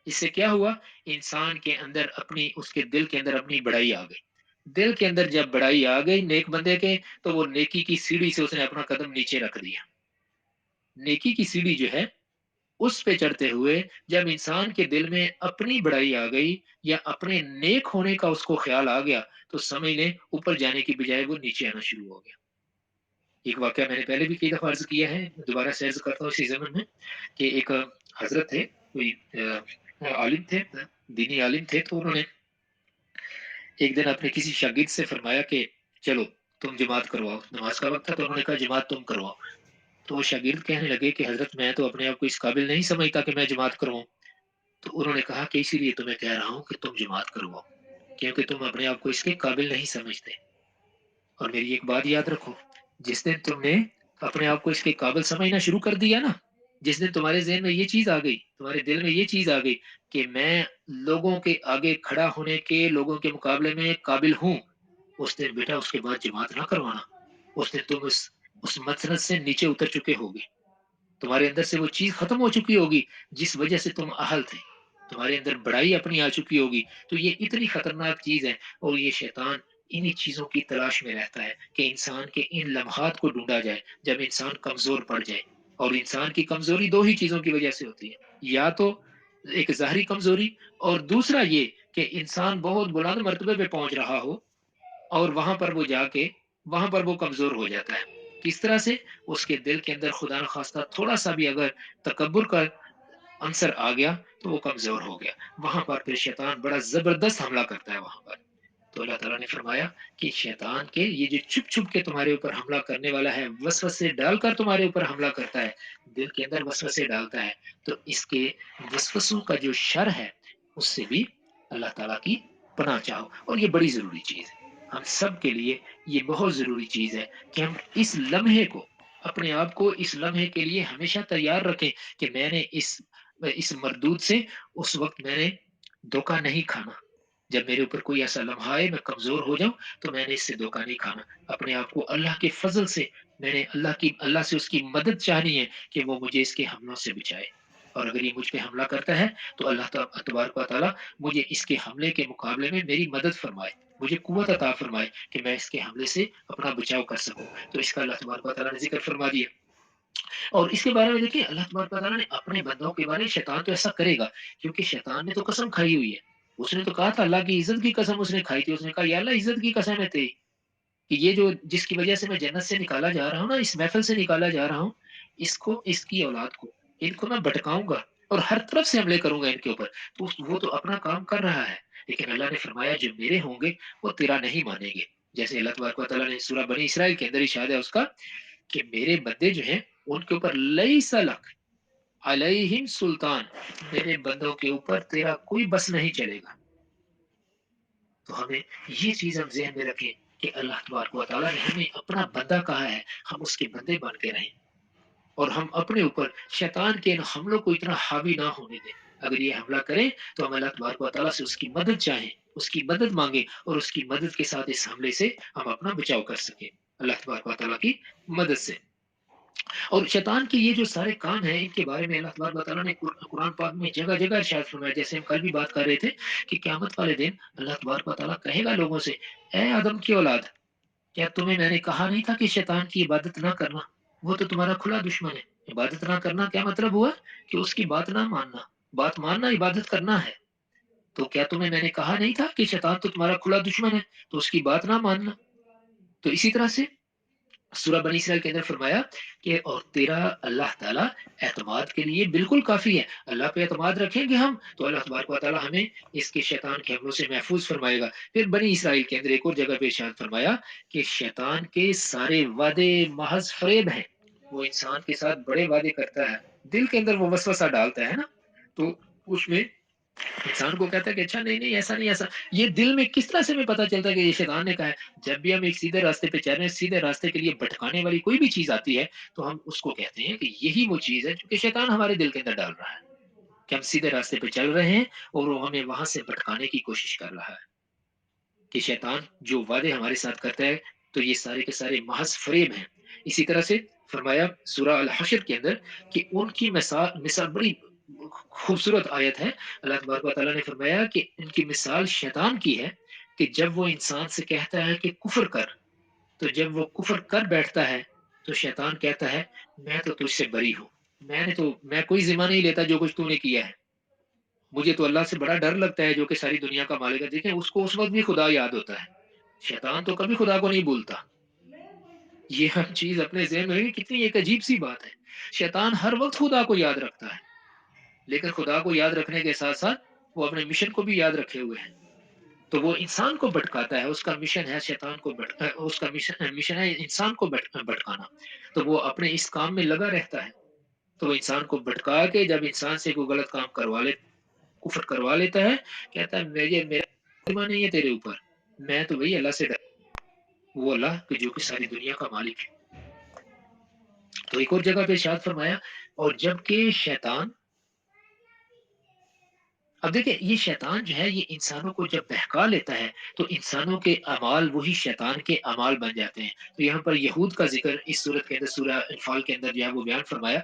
इससे क्या हुआ? इंसान के अंदर अपनी, उसके दिल के अंदर अपनी बड़ाई आ गई। दिल के अंदर जब बड़ाई आ गई नेक बंदे के, तो वो नेकी की सीढ़ी से उसने अपना कदम नीचे रख दिया। नेकी की सीढ़ी जो है, उस पे चढ़ते हुए जब इंसान के दिल में अपनी बड़ाई आ गई या अपने नेक होने का उसको ख्याल आ गया, तो समझ लें ऊपर जाने की बजाय वो नीचे आना शुरू हो गया। एक वाक़या मैंने पहले भी कई दफ़ा अर्ज़ किया है, दोबारा से अर्ज़ करता हूँ इसी ज़मन में कि एक हज़रत थे, कोई आलिम थे, दीनी आलिम थे, तो उन्होंने एक दिन अपने किसी शागिर्द से फरमाया कि चलो तुम जमात करवाओ। नमाज़ का वक़्त था तो उन्होंने कहा जमात तुम करवाओ। तो वो शागिर्द कहने लगे कि हज़रत मैं तो अपने आप को इस काबिल नहीं समझता कि मैं जमात करवाऊँ। तो उन्होंने कहा कि इसीलिए तो मैं कह रहा हूँ कि तुम जमात करवाओ, क्योंकि तुम अपने आप को इसके काबिल नहीं समझते। और मेरी एक बात याद रखो, जिस दिन तुमने अपने आप को इसके काबिल समझना शुरू कर दिया ना, जिस दिन तुम्हारे ज़हन में ये चीज़ आ गई, तुम्हारे दिल में ये चीज़ आ गई कि मैं लोगों के आगे खड़ा होने के, लोगों के मुकाबले में काबिल हूँ, उस दिन बेटा उसके बाद जमात ना करवाना। उस दिन तुम उस मसनद से नीचे उतर चुके होगे। तुम्हारे अंदर से वो चीज़ खत्म हो चुकी होगी, जिस वजह से तुम अहल थे। तुम्हारे अंदर बड़ाई अपनी आ चुकी होगी। तो ये इतनी खतरनाक चीज़ है और ये शैतान इन्हीं चीज़ों की तलाश में रहता है कि इंसान के इन लम्हात को ढूँढा जाए, जब इंसान कमज़ोर पड़ जाए। और इंसान की कमज़ोरी 2 ही चीज़ों की वजह से होती है। या तो एक ज़ाहिरी कमज़ोरी, और दूसरा ये कि इंसान बहुत बुलंद मर्तबे पे पहुँच रहा हो और वहाँ पर वो कमज़ोर हो जाता है। किस तरह से? उसके दिल के अंदर खुदा न ख़ास्ता थोड़ा-सा भी अगर तकब्बुर का अंसर आ गया, तो वो कमज़ोर हो गया। वहाँ पर फिर शैतान बड़ा ज़बरदस्त हमला करता है वहाँ पर। तो अल्लाह ताला ने फरमाया कि शैतान के ये जो छुप-छुप के तुम्हारे ऊपर हमला करने वाला है, वसवसे डालकर तुम्हारे ऊपर हमला करता है, दिल के अंदर वसवसे डालता है, तो इसके वसवसों का जो शर है, उससे भी अल्लाह ताला की पनाह चाहो। और ये बड़ी ज़रूरी चीज़ है। हम सब के लिए ये बहुत ज़रूरी चीज़ है कि हम इस लम्हे को, अपने आप को इस लम्हे के लिए हमेशा तैयार रखें कि मैंने इस मरदूद से उस वक़्त मैंने धोखा नहीं खाना। जब मेरे ऊपर कोई ऐसा लम्हा आए, मैं कमज़ोर हो जाऊँ, तो मैंने इससे धोखा नहीं खाना। अपने आप को अल्लाह के फ़ज़ल से मैंने अल्लाह से उसकी मदद चाहनी है कि वो मुझे इसके हमलों से बचाए। और अगर ये मुझ पे हमला करता है, तो अल्लाह तबारक व तआला मुझे इसके हमले के मुकाबले में मेरी मदद फ़रमाए। मुझे कुव्वत अता फ़रमाए कि मैं इसके हमले से अपना बचाव कर सकूँ। तो इसका अल्लाह तबारक व तआला ने ज़िक्र फ़रमा दिया। और इसके बारे में देखिए अल्लाह तबारक व तआला ने अपने बंदों के बारे में, शैतान तो ऐसा करेगा, क्योंकि शैतान ने तो कसम खाई हुई है। उसने तो कहा था, अल्लाह की इज़्ज़त की कसम उसने खाई थी। उसने कहा या अल्लाह इज़्ज़त की कसम है तेरी, कि ये जो जिसकी वज़ह से मैं जन्नत से निकाला जा रहा हूँ ना, इस महफ़िल से निकाला जा रहा हूँ, इसको, इसकी औलाद को, इनको मैं भटकाऊँगा और हर तरफ से हमले करूँगा इनके ऊपर। तो वो तो अपना काम कर रहा है, लेकिन अल्लाह ने फरमाया जो मेरे होंगे वो तेरा नहीं मानेंगे। जैसे अल्लाह तबारक व तआला ने सूरह बनी इसराइल के अंदर इरशाद है उसका कि मेरे बंदे जो हैं उनके ऊपर लैसा लक अलैहिम सुल्तान, मेरे बंदों के ऊपर तेरा कोई बस नहीं चलेगा। तो हमें ये चीज़ हम ज़हन में रखें कि अल्लाह तबारक व तआला ने हमें अपना बंदा कहा है, हम उसके बंदे बन के रहें और हम अपने ऊपर शैतान के इन हमलों को इतना हावी ना होने दें। अगर ये हमला करे, तो हम अल्लाह तबारक व तआला से उसकी मदद चाहें, उसकी मदद माँगे और उसकी मदद के साथ इस हमले से हम अपना बचाव कर सकें, अल्लाह तबारक व तआला की मदद से। और शैतान के ये जो सारे काम हैं, इनके बारे में अल्लाह तबारक व तआला ने कुरान पाक में जगह-जगह इरशाद फरमाया। जैसे हम कल भी बात कर रहे थे कि क़यामत वाले दिन अल्लाह तबारक व तआला कहेगा लोगों से, "ऐ आदम की औलाद, क्या तुम्हें मैंने कहा नहीं था कि शैतान की इबादत ना करना? वो तो तुम्हारा खुला दुश्मन है।" इबादत ना करना क्या मतलब हुआ? कि उसकी बात ना मानना। बात मानना इबादत करना है। तो क्या तुम्हें मैंने कहा नहीं था कि शैतान तो तुम्हारा खुला दुश्मन है, तो उसकी बात ना मानना। तो इसी तरह से सूरह बनी इसराइल के अंदर फरमाया कि और तेरा अल्लाह ताला एतमाद के लिए बिल्कुल काफ़ी है। अल्लाह पे एतमाद रखेंगे हम, तो अल्लाह तबारक व तआला हमें इसके शैतान के हमलों से महफूज़ फरमाएगा। फिर बनी इसराइल के अंदर एक और जगह पे इरशाद फरमाया कि शैतान के सारे वादे महज़ फ़रेब हैं। वो इंसान के साथ बड़े वादे करता है। दिल के अंदर वो वसवसा डालता है ना, तो उसमें इंसान को कहता है कि अच्छा नहीं, नहीं ऐसा नहीं ऐसा। ये दिल में किस तरह से हमें पता चलता है कि ये शैतान ने कहा है? जब भी हम एक सीधे रास्ते पे चल रहे हैं, सीधे रास्ते के लिए भटकाने वाली कोई भी चीज़ आती है, तो हम उसको कहते हैं कि यही वो चीज़ है जो कि शैतान हमारे दिल के अंदर डाल रहा है, कि हम सीधे रास्ते पे चल रहे हैं और वो हमें वहाँ से भटकाने की कोशिश कर रहा है। कि शैतान जो वादे हमारे साथ करता है, तो ये सारे के सारे महज़ फ़रेब हैं। इसी तरह से फरमाया सूरह अल हश्र के अंदर कि उनकी मिसाल मिसाल बड़ी खूबसूरत आयत है। अल्लाह तबारक व तआला ने फरमाया कि इनकी मिसाल शैतान की है کہ جب وہ انسان سے کہتا ہے کہ کفر کر، تو جب وہ کفر کر بیٹھتا ہے تو شیطان کہتا ہے میں تو تجھ سے بری ہوں، میں کوئی ذمہ نہیں لیتا جو کچھ تو نے کیا ہے، مجھے تو اللہ سے بڑا ڈر لگتا ہے جو کہ ساری دنیا کا مالک ہے۔ دیکھیں اس کو اس وقت بھی خدا یاد ہوتا ہے، شیطان تو کبھی خدا کو نہیں بھولتا۔ یہ ہر چیز اپنے ذہن میں کتنی ایک عجیب سی بات ہے، شیطان ہر وقت خدا کو یاد رکھتا ہے، لیکن خدا کو یاد رکھنے کے ساتھ ساتھ وہ اپنے مشن کو بھی یاد رکھے ہوئے ہیں، تو وہ انسان کو بھٹکاتا ہے، اس کا مشن ہے شیطان کو اس کا مشن ہے انسان کو بھٹکانا، تو وہ اپنے اس کام میں لگا رہتا ہے، تو وہ انسان کو بھٹکا کے جب انسان سے کوئی غلط کام کفر کروا لیتا ہے، کہتا ہے میرا ذمہ نہیں ہے تیرے اوپر، میں تو وہی اللہ سے ڈر، وہ اللہ کہ جو کہ ساری دنیا کا مالک ہے۔ تو ایک اور جگہ پہ ارشاد فرمایا اور جب کہ شیطان، اب دیکھیں یہ شیطان جو ہے یہ انسانوں کو جب بہکا لیتا ہے تو انسانوں کے اعمال وہی شیطان کے اعمال بن جاتے ہیں۔ تو یہاں پر یہود کا ذکر اس صورت کے اندر سورہ انفال کے اندر جو ہے وہ بیان فرمایا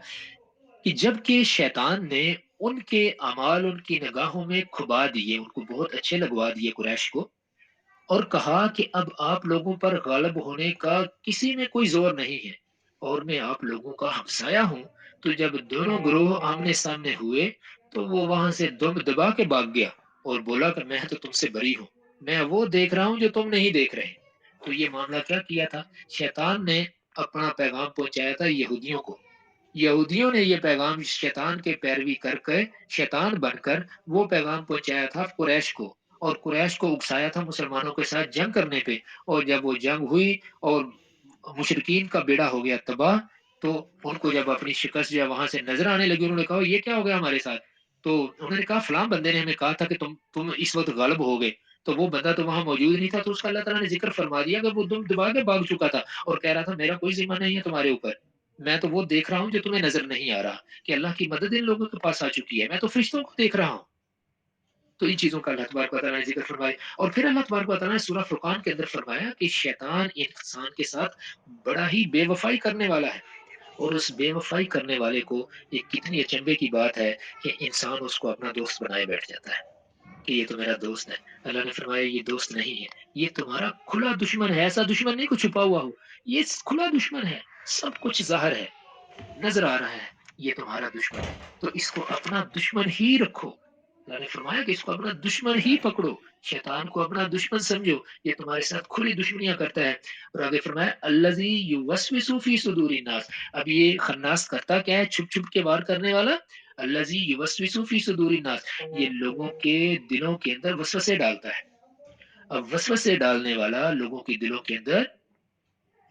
کہ جب کہ شیطان نے ان کے اعمال ان کی نگاہوں میں کھبا دیے، ان کو بہت اچھے لگوا دیے قریش کو، اور کہا کہ اب آپ لوگوں پر غالب ہونے کا کسی میں کوئی زور نہیں ہے اور میں آپ لوگوں کا ہمسایہ ہوں، تو جب دونوں گروہ آمنے سامنے ہوئے تو وہ وہاں سے دم دبا کے بھاگ گیا اور بولا کہ میں تو تم سے بری ہوں، میں وہ دیکھ رہا ہوں جو تم نہیں دیکھ رہے۔ تو یہ معاملہ کیا کیا تھا، شیطان نے اپنا پیغام پہنچایا تھا یہودیوں کو، یہودیوں نے یہ پیغام شیطان کے پیروی کر کے شیطان بن کر وہ پیغام پہنچایا تھا قریش کو، اور قریش کو اکسایا تھا مسلمانوں کے ساتھ جنگ کرنے پہ، اور جب وہ جنگ ہوئی اور مشرکین کا بیڑا ہو گیا تباہ، تو ان کو جب اپنی شکست جو وہاں سے نظر آنے لگی انہوں نے کہا یہ کیا ہو گیا ہمارے ساتھ، تو انہوں نے کہا فلاں بندے نے ہمیں کہا تھا کہ تم اس وقت غالب ہو گئے، تو وہ بندہ تو وہاں موجود نہیں تھا، تو اس کا اللہ تعالیٰ نے ذکر فرما دیا کہ وہ دم دبا کے بھاگ چکا تھا اور کہہ رہا تھا میرا کوئی ذمہ نہیں ہے تمہارے اوپر، میں تو وہ دیکھ رہا ہوں جو تمہیں نظر نہیں آ رہا، کہ اللہ کی مدد ان لوگوں کے پاس آ چکی ہے، میں تو فرشتوں کو دیکھ رہا ہوں۔ تو ان چیزوں کا اللہ تبارک و تعالیٰ نے ذکر فرمایا، اور پھر اللہ تبارک و تعالیٰ نے سورہ فرقان کے اندر فرمایا کہ شیطان انسان کے ساتھ بڑا ہی بے وفائی کرنے والا ہے، اور اس بے وفائی کرنے والے کو یہ کتنی اچنبے کی بات ہے کہ انسان اس کو اپنا دوست بنائے بیٹھ جاتا ہے کہ یہ تو میرا دوست ہے۔ اللہ نے فرمایا یہ دوست نہیں ہے، یہ تمہارا کھلا دشمن ہے، ایسا دشمن نہیں کچھ چھپا ہوا ہو، یہ کھلا دشمن ہے، سب کچھ ظاہر ہے، نظر آ رہا ہے، یہ تمہارا دشمن ہے، تو اس کو اپنا دشمن ہی رکھو۔ اللہ نے فرمایا کہ اس کو اپنا دشمن ہی پکڑو، شیطان کو اپنا دشمن سمجھو، یہ تمہارے ساتھ کھلی دشمنیاں کرتا ہے۔ اور آگے فرمایا الذی یوسوس فی صدور الناس، اب یہ خناس کرتا کیا ہے، چھپ چھپ کے وار کرنے والا، الذی یوسوس فی صدور الناس، یہ لوگوں کے دلوں کے اندر وسوسے ڈالتا ہے۔ اب وسوسے ڈالنے والا لوگوں کے دلوں کے اندر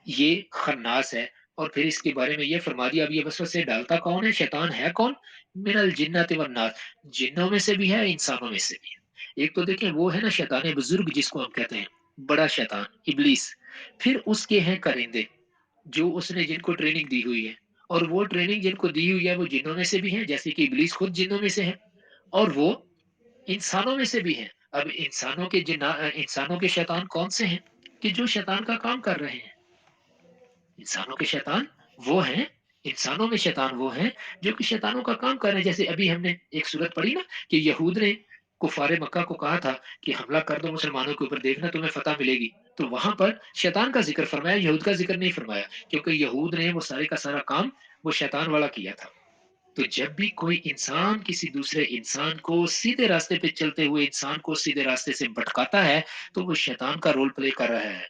یہ خناس ہے، اور پھر اس کے بارے میں یہ فرما دیا اب یہ وسوسے ڈالتا کون ہے، شیطان ہے کون، من الجنت والناس، جنوں میں سے بھی ہے انسانوں میں سے بھی ہے۔ ایک تو دیکھیں وہ ہے نا شیطان بزرگ جس کو ہم کہتے ہیں، بڑا شیطان ابلیس، پھر اس کے ہیں کرندے جو اس نے جن کو ٹریننگ دی ہوئی ہے، اور وہ ٹریننگ جن کو دی ہوئی ہے وہ جنوں میں سے بھی ہیں جیسے کہ ابلیس خود جنوں میں سے ہے، اور وہ انسانوں میں سے بھی ہیں۔ اب انسانوں کے شیطان کون سے ہیں کہ جو شیطان کا کام کر رہے ہیں، انسانوں کے شیطان وہ ہیں، انسانوں میں شیطان وہ ہیں جو کہ شیطانوں کا کام کر رہے ہیں، جیسے ابھی ہم نے ایک صورت پڑھی نا کہ یہود نے کفار مکہ کو کہا تھا کہ حملہ کر دو مسلمانوں کے اوپر، دیکھنا تمہیں فتح ملے گی، تو وہاں پر شیطان کا ذکر فرمایا، یہود کا ذکر نہیں فرمایا، کیونکہ یہود نے وہ سارے کا سارا کام وہ شیطان والا کیا تھا۔ تو جب بھی کوئی انسان کسی دوسرے انسان کو سیدھے راستے پہ چلتے ہوئے انسان کو سیدھے راستے سے بھٹکاتا ہے تو وہ شیطان کا رول پلے کر رہا ہے،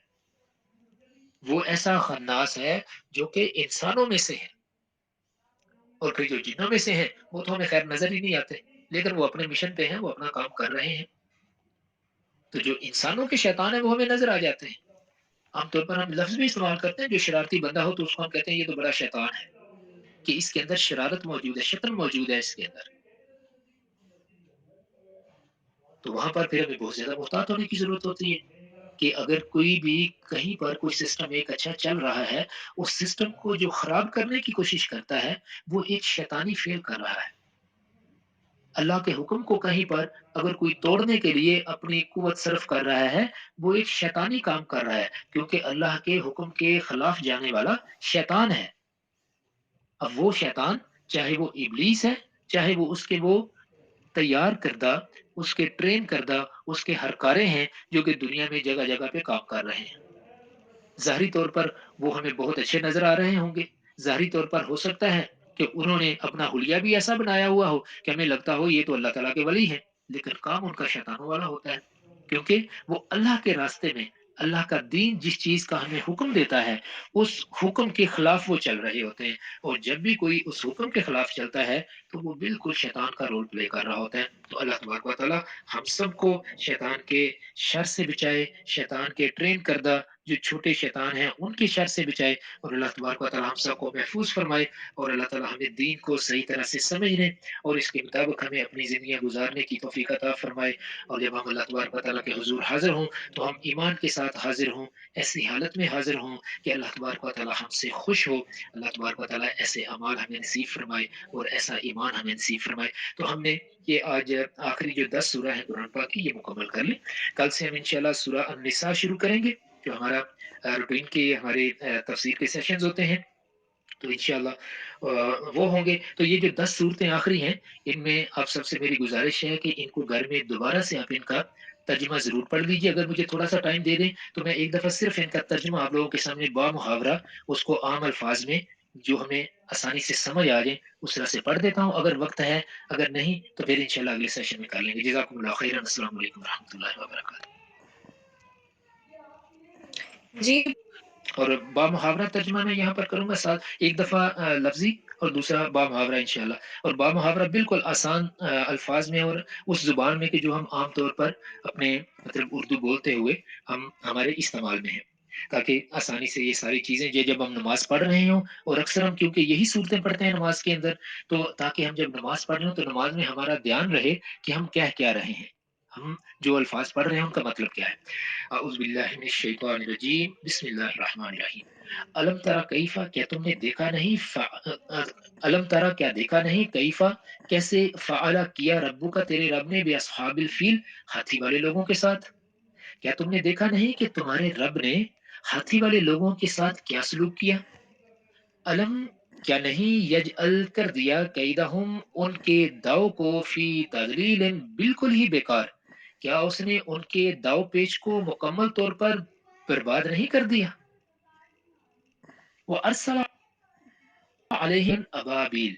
وہ ایسا خناس ہے جو کہ انسانوں میں سے ہے، اور پھر جو جنوں میں سے ہیں وہ تو ہمیں خیر نظر ہی نہیں آتے، لیکن وہ اپنے مشن پہ ہیں، وہ اپنا کام کر رہے ہیں، تو جو انسانوں کے شیطان ہیں وہ ہمیں نظر آ جاتے ہیں۔ عام طور پر ہم لفظ بھی استعمال کرتے ہیں، جو شرارتی بندہ ہو تو اس کو ہم کہتے ہیں یہ تو بڑا شیطان ہے، کہ اس کے اندر شرارت موجود ہے، شیطان موجود ہے اس کے اندر، تو وہاں پر پھر ہمیں بہت زیادہ محتاط ہونے کی ضرورت ہوتی ہے کہ اگر کوئی بھی کہیں پر کوئی سسٹم ایک اچھا چل رہا ہے، اس سسٹم کو جو خراب کرنے کی کوشش کرتا ہے وہ ایک شیطانی فعل کر رہا ہے۔ اللہ کے حکم کو کہیں پر اگر کوئی توڑنے کے لیے اپنی قوت صرف کر رہا ہے وہ ایک شیطانی کام کر رہا ہے، کیونکہ اللہ کے حکم کے خلاف جانے والا شیطان ہے۔ اب وہ شیطان چاہے وہ ابلیس ہے، چاہے وہ اس کے وہ تیار کردہ، اس کے ٹرین کردہ، اس کے ہرکارے ہیں جو کہ دنیا میں جگہ جگہ پہ کام کر رہے ہیں۔ ظاہری طور پر وہ ہمیں بہت اچھے نظر آ رہے ہوں گے، ظاہری طور پر ہو سکتا ہے کہ انہوں نے اپنا حلیہ بھی ایسا بنایا ہوا ہو کہ ہمیں لگتا ہو یہ تو اللہ تعالیٰ کے ولی ہیں، لیکن کام ان کا شیطانوں والا ہوتا ہے، کیونکہ وہ اللہ کے راستے میں اللہ کا دین جس چیز کا ہمیں حکم دیتا ہے اس حکم کے خلاف وہ چل رہے ہوتے ہیں، اور جب بھی کوئی اس حکم کے خلاف چلتا ہے تو وہ بالکل شیطان کا رول پلے کر رہا ہوتا ہے۔ تو اللہ تبارک و تعالیٰ ہم سب کو شیطان کے شر سے بچائے، شیطان کے ٹرین کردہ جو چھوٹے شیطان ہیں ان کی شر سے بچائے، اور اللہ تبارک و تعالیٰ ہم سب کو محفوظ فرمائے، اور اللہ تعالیٰ ہمیں دین کو صحیح طرح سے سمجھنے اور اس کے مطابق ہمیں اپنی زندگیاں گزارنے کی توفیق عطا فرمائے۔ اور جب ہم اللہ تبارک و تعالیٰ کے حضور حاضر ہوں تو ہم ایمان کے ساتھ حاضر ہوں، ایسی حالت میں حاضر ہوں کہ اللہ تبارک و تعالیٰ ہم سے خوش ہو، اللہ تبارک و تعالیٰ ایسے اعمال ہمیں نصیب فرمائے اور ایسا ایمان ہمیں نصیب فرمائے۔ تو ہم نے یہ آج آخری جو 10 سورہ ہیں قرآن پاک کی یہ مکمل کر لی۔ کل سے ہم انشاءاللہ سورہ النساء شروع کریں گے جو ہمارا روٹین کے ہمارے تفسیر کے سیشنز ہوتے ہیں، تو انشاءاللہ وہ ہوں گے۔ تو یہ جو 10 صورتیں آخری ہیں ان میں آپ سب سے میری گزارش ہے کہ ان کو گھر میں دوبارہ سے آپ ان کا ترجمہ ضرور پڑھ لیجیے۔ اگر مجھے تھوڑا سا ٹائم دے دیں تو میں ایک دفعہ صرف ان کا ترجمہ آپ لوگوں کے سامنے با محاورہ اس کو عام الفاظ میں جو ہمیں آسانی سے سمجھ آ جائیں اس طرح سے پڑھ دیتا ہوں، اگر وقت ہے، اگر نہیں تو پھر انشاءاللہ اگلے سیشن میں کر لیں گے۔ جزاکم اللہ خیرا، السلام علیکم ورحمۃ اللہ وبرکاتہ۔ جی اور با محاورہ ترجمہ میں یہاں پر کروں گا، ساتھ ایک دفعہ لفظی اور دوسرا با محاورہ انشاءاللہ، اور با محاورہ بالکل آسان الفاظ میں اور اس زبان میں کہ جو ہم عام طور پر اپنے مطلب اردو بولتے ہوئے ہم ہمارے استعمال میں ہیں، تاکہ آسانی سے یہ ساری چیزیں جب ہم نماز پڑھ رہے ہوں، اور اکثر ہم کیونکہ یہی صورتیں پڑھتے ہیں نماز کے اندر، تو تاکہ ہم جب نماز پڑھ رہے ہوں تو نماز میں ہمارا دھیان رہے کہ ہم کیا رہے ہیں، ہم جو الفاظ پڑھ رہے ہیں ان کا مطلب کیا ہے۔ اعوذ باللہ من الشیطان الرجیم، بسم اللہ الرحمن الرحیم۔ علم ترا کیفا، کیا تم نے دیکھا نہیں، علم ترا کیا دیکھا نہیں، کیفا کیسے، فعلا کیا، ربو کا تیرے رب نے، بے اصحاب الفیل ہاتھی والے لوگوں کے ساتھ، کیا تم نے دیکھا نہیں کہ تمہارے رب نے ہاتھی والے لوگوں کے ساتھ کیا سلوک کیا۔ علم کیا نہیں، یجعل کر دیا، کیدہم ان کے داؤ کو، فی تضلیل بالکل ہی بیکار، کیا اس نے ان کے داؤ پیچ کو مکمل طور پر برباد نہیں کر دیا۔ وہ ارسل علیہم ابابیل،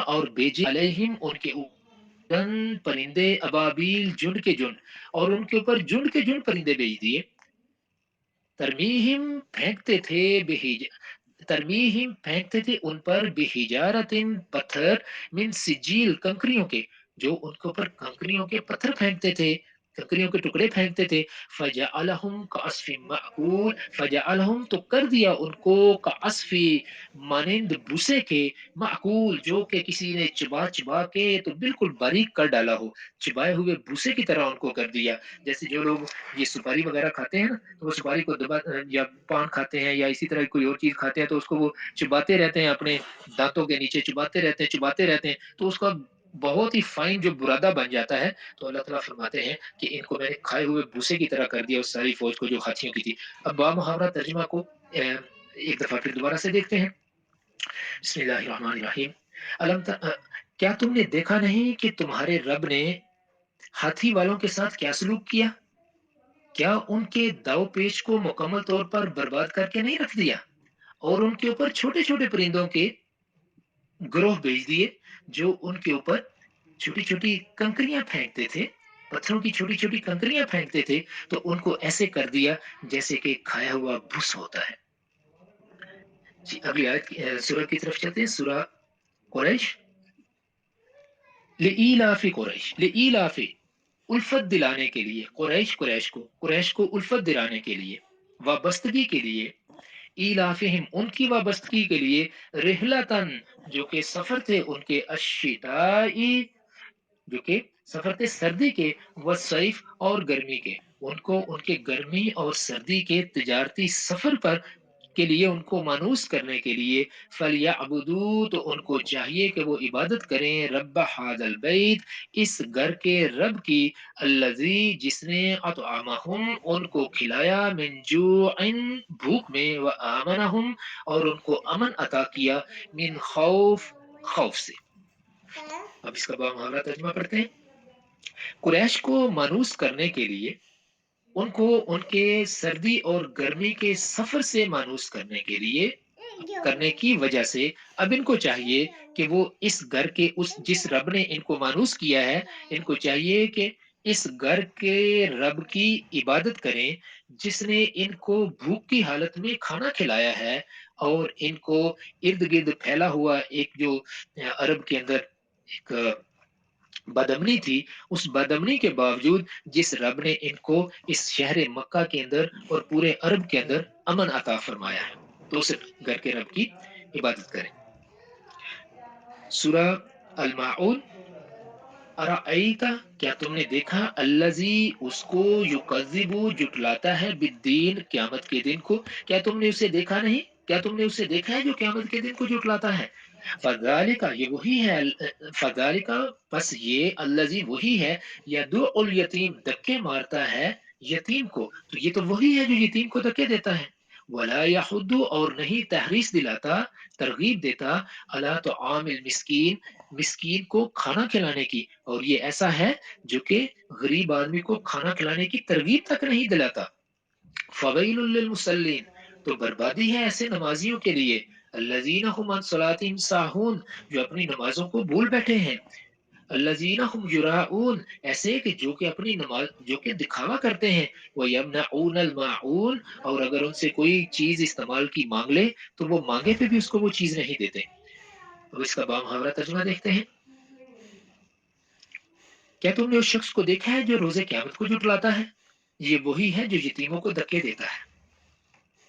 اور بیجے علیہم ان کے اوپر پرندے، ابابیل جن کے جن، اور ان کے اوپر جن کے جن پرندے بھیج دیے، ترمیہم پھینکتے تھے، ترمیہم پھینکتے تھے ان پر، بحجارت پتھر، من سجیل کنکریوں کے، جو ان کے اوپر کنکریوں کے پتھر پھینکتے تھے، کنکریوں کے ٹکڑے پھینکتے تھے، فجعلہم کعصف مأکول، فجعلہم تو کر دیا ان کو، کعصف مانند بوسے کے، مأکول جو کہ کسی نے چبا چبا کے تو بالکل باریک کر ڈالا ہو، چبائے ہوئے بوسے کی طرح ان کو کر دیا۔ جیسے جو لوگ یہ سپاری وغیرہ کھاتے ہیں نا تو وہ سپاری کو دبا یا پان کھاتے ہیں یا اسی طرح کوئی اور چیز کھاتے ہیں تو اس کو وہ چباتے رہتے ہیں، اپنے دانتوں کے نیچے چباتے رہتے ہیں تو اس کا بہت ہی فائن جو برادہ بن جاتا ہے۔ تو اللہ تعالیٰ فرماتے ہیں کہ ان کو میں نے کھائے ہوئے بوسے کی طرح کر دیا اس ساری فوج کو جو ہاتھیوں کی تھی۔ اب با محاورہ ترجمہ کو ایک دفعہ پھر دوبارہ سے دیکھتے ہیں۔ بسم اللہ الرحمن الرحیم۔ کیا تم نے دیکھا نہیں کہ تمہارے رب نے ہاتھی والوں کے ساتھ کیا سلوک کیا، کیا ان کے داؤ پیچ کو مکمل طور پر برباد کر کے نہیں رکھ دیا، اور ان کے اوپر چھوٹے چھوٹے پرندوں کے گروہ بھیج دیے جو ان کے اوپر چھوٹی چھوٹی کنکریاں پھینکتے تھے، پتھروں کی چھوٹی چھوٹی کنکریاں پھینکتے تھے، تو ان کو ایسے کر دیا جیسے کہ کھایا ہوا بھس ہوتا ہے۔ جی اگلی آیت سورہ کی طرف چلتے ہیں، سورہ قریش۔ لإیلاف قریش، لإیلاف الفت دلانے کے لیے، قریش کو الفت دلانے کے لیے، وابستگی کے لیے، ایلافہم ان کی وابستگی کے لیے، رحلتن جو کہ سفر تھے ان کے، الشتائی جو کہ سفر تھے سردی کے، والصیف اور گرمی کے، ان کو ان کے گرمی اور سردی کے تجارتی سفر پر کے لیے ان کو مانوس کرنے کے لیے، فلیعبدوا تو ان کو چاہیے کہ وہ عبادت کریں، رب ھذا البیت اس گھر کے رب کی، الذی جس نے اطعمہم ان کو کھلایا، من جوع بھوک میں، وآمنہم اور ان کو امن عطا کیا، من خوف خوف سے۔ اب اس کا با محاورہ ترجمہ پڑھتے ہیں۔ कुरैश को मानूस करने के लिए, उनको उनके सर्दी और गर्मी के सफर से मानूस करने के लिए, करने की वजह से अब इनको चाहिए कि वो इस घर के उस जिस रब ने इनको मानूस किया है, इनको चाहिए कि इस घर के रब की इबादत करें, जिसने इनको भूख की हालत में खाना खिलाया है और इनको इर्द गिर्द फैला हुआ एक जो अरब के अंदर एक बदमनी थी, उस बदमनी के बावजूद जिस रब ने इनको इस शहर मक्का के अंदर और पूरे अरब के अंदर अमन अता फरमाया है, तो उस घर के रब की इबादत करें। सूरह अल माऊन, अराईता, क्या तुमने देखा, अल्लजी, उसको, युकज़िबु, जुटलाता है, बिद्दीन, क़यामत के दिन को, क्या तुमने उसे देखा नहीं, क्या तुमने उसे देखा है जो क़यामत के दिन को जुटलाता है। फज़ालिका, ये वही है, फज़ालिका, बस ये, अल्लजी वही है, यदुउल यतीम, धक्के मारता है यतीम को, तो ये तो वही है जो यतीम को धक्के देता है। वला यहुद्दु, और नहीं तहरीस दिलाता, तरगीब देता, अला तो आमिल मिस्कीन, मिस्कीन को खाना खिलाने की, और ये ऐसा है जो कि गरीब आदमी को खाना खिलाने की तरगीब तक नहीं दिलाता। फवैलुल लिल मुसल्लीन, तो बर्बादी है ऐसे नमाजियों के लिए, अल्लज़ीना हुम अन सलातिहिम साहून, जो अपनी नमाजों को भूल बैठे हैं, अल्लज़ीना हुम युराऊन, ऐसे कि जो कि अपनी नमाज जो कि दिखावा करते हैं, व यमनऊनल माऊन, और अगर उनसे कोई चीज इस्तेमाल की मांग ले तो वो मांगे पे भी उसको वो चीज नहीं देते। अब इसका बामुहावरा तर्जुमा देखते हैं। क्या तुमने उस शख्स को देखा है जो रोजे क़यामत को जुटलाता है, ये वही है जो यतीमों को धक्के देता है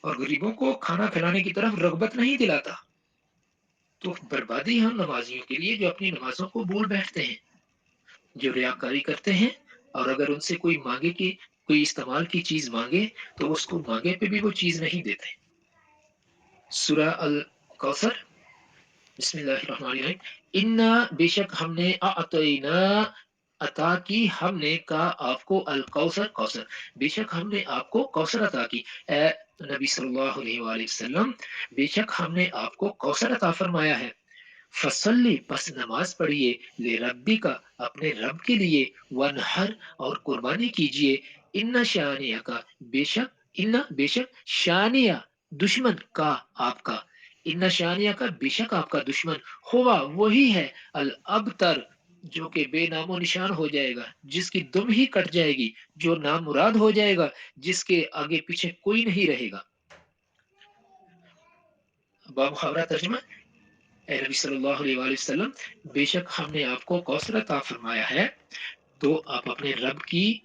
और गरीबों को खाना खिलाने की तरफ रगबत नहीं दिलाता। तो बर्बादी हम नमाजियों के लिए जो अपनी नमाजों को भूल बैठते हैं, जो रियाकारी करते हैं, और अगर उनसे कोई मांगे कि कोई इस्तेमाल की चीज मांगे तो उसको मांगे पे भी वो चीज नहीं देते। सूरह अल कौसर, बिस्मिल्लाहिर्रहमानिर्रहीम, इन्ना, बेशक हमने, अतईना, अता की हमने, का आपको, अल कौसर, कौसर, बेशक हमने आपको कौसर अता की, ए नबी सल्लल्लाहु अलैहि वसल्लम, बेशक हमने आपको कौसर अता फरमाया है। फसल्ली, बस नमाज पढ़िए, ले रब्बी का, अपने रब के लिए, वनहर, और कुर्बानी कीजिए, इन्ना शानिया का, बेशक, इन्ना, बेशक, शानिया, दुश्मन, का, आपका, इन्ना शानिया का, बेशक आपका दुश्मन, हुआ, वही है, अल अबतर, जो कि बेनामो निशान हो जाएगा, जिसकी दुम ही कट जाएगी, जो नामुराद हो जाएगा, जिसके आगे पीछे कोई नहीं रहेगा। बामुहावरा तर्जुमा, ए नबी सल्लल्लाहु अलैहि वसल्लम, बेशक हमने आपको कौसर अता फरमाया है, तो आप अपने रब की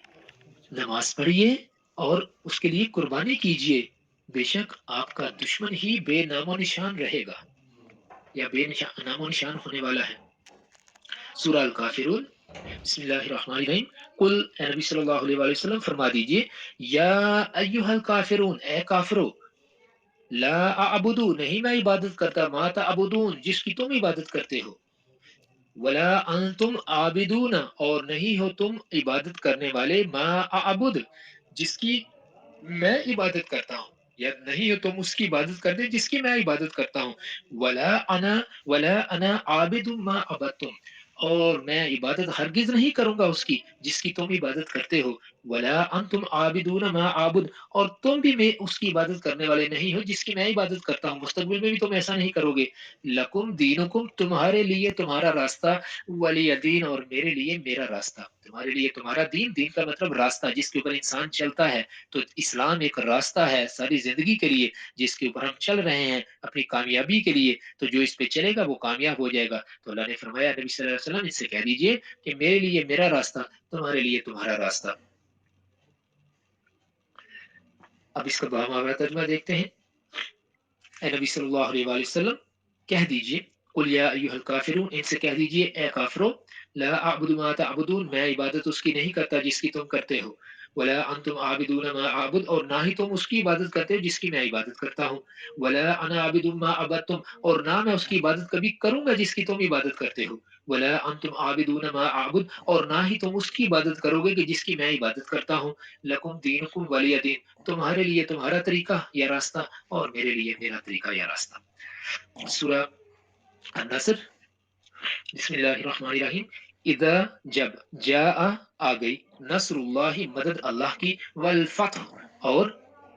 नमाज पढ़िए और उसके लिए कुर्बानी कीजिए, बेशक आपका दुश्मन ही बेनामो निशान रहेगा या बेनामो निशान होने वाला है। सूरह अल काफिरून, बिस्मिल्लाहिर्रहमानिर्रहीम, कुल, ए नबी सल्लल्लाहु अलैहि वसल्लम फरमा दीजिए, या अय्युहल काफिरून, ए काफिरो, ला अबुदू, नहीं मैं इबादत करता, माता अबुदून, जिसकी तुम इबादत करते हो, वला अंतुम आबिदूना, और नहीं हो तुम इबादत करने वाले, मा अबुद, जिसकी मैं इबादत करता हूँ, या नहीं हो तुम उसकी इबादत करते जिसकी मैं इबादत करता हूँ, वला अना आबिदुम मा अबदतुम, और मैं इबादत हरगिज नहीं करूंगा उसकी जिसकी तुम इबादत करते हो, वला अंतुम आबिदून मा आबुद, और तुम भी मैं उसकी इबादत करने वाले नहीं हो जिसकी मैं इबादत करता हूँ, मुस्तकबिल में भी तुम ऐसा नहीं करोगे। लकुम दीनुकुम, तुम्हारे लिए तुम्हारा रास्ता, वलिय दीन, और मेरे लिए मेरा रास्ता, तुम्हारे लिए तुम्हारा दीन, दीन का मतलब रास्ता जिसके ऊपर इंसान चलता है, तो इस्लाम एक रास्ता है सारी जिंदगी के लिए जिसके ऊपर हम चल रहे हैं अपनी कामयाबी के लिए, तो जो इस पे चलेगा वो कामयाब हो जाएगा। तो अल्लाह ने फरमाया, नबी सल्लल्लाहु अलैहि वसल्लम, इससे कह दीजिए कि मेरे लिए मेरा रास्ता, तुम्हारे लिए तुम्हारा रास्ता। अब इसका बामावा तर्जुमा देखते हैं। ए नबी सल्लल्लाहु अलैहि वसल्लम, कह दीजिए, कुल या अय्युहल काफिरून, इनसे कह दीजिए, ए काफिरो, ला अअबुदु मा तअबुदून, मैं इबादत उसकी नहीं करता जिसकी तुम करते हो, वला अंतुम आबिदून मा आबुद, और ना ही तुम उसकी इबादत करते हो जिसकी मैं इबादत करता हूँ, वला अना आबिदुम मा अबदतुम, और ना मैं उसकी इबादत कभी करूंगा जिसकी तुम इबादत करते हो, वला अंतुम आबिदून मा आबुद, और ना ही तुम उसकी इबादत करोगे कि जिसकी मैं इबादत करता हूँ, लकुम दीनुकुम वलिय दीन, तुम्हारे लिए तुम्हारा तरीका या रास्ता और मेरे लिए मेरा तरीका या रास्ता। सूरह अन-नस्र, बिस्मिल्लाहिर्रहमानिर्रहीम, اذا جب جاء آ گئی نصر اللہ مدد اللہ کی والفتح اور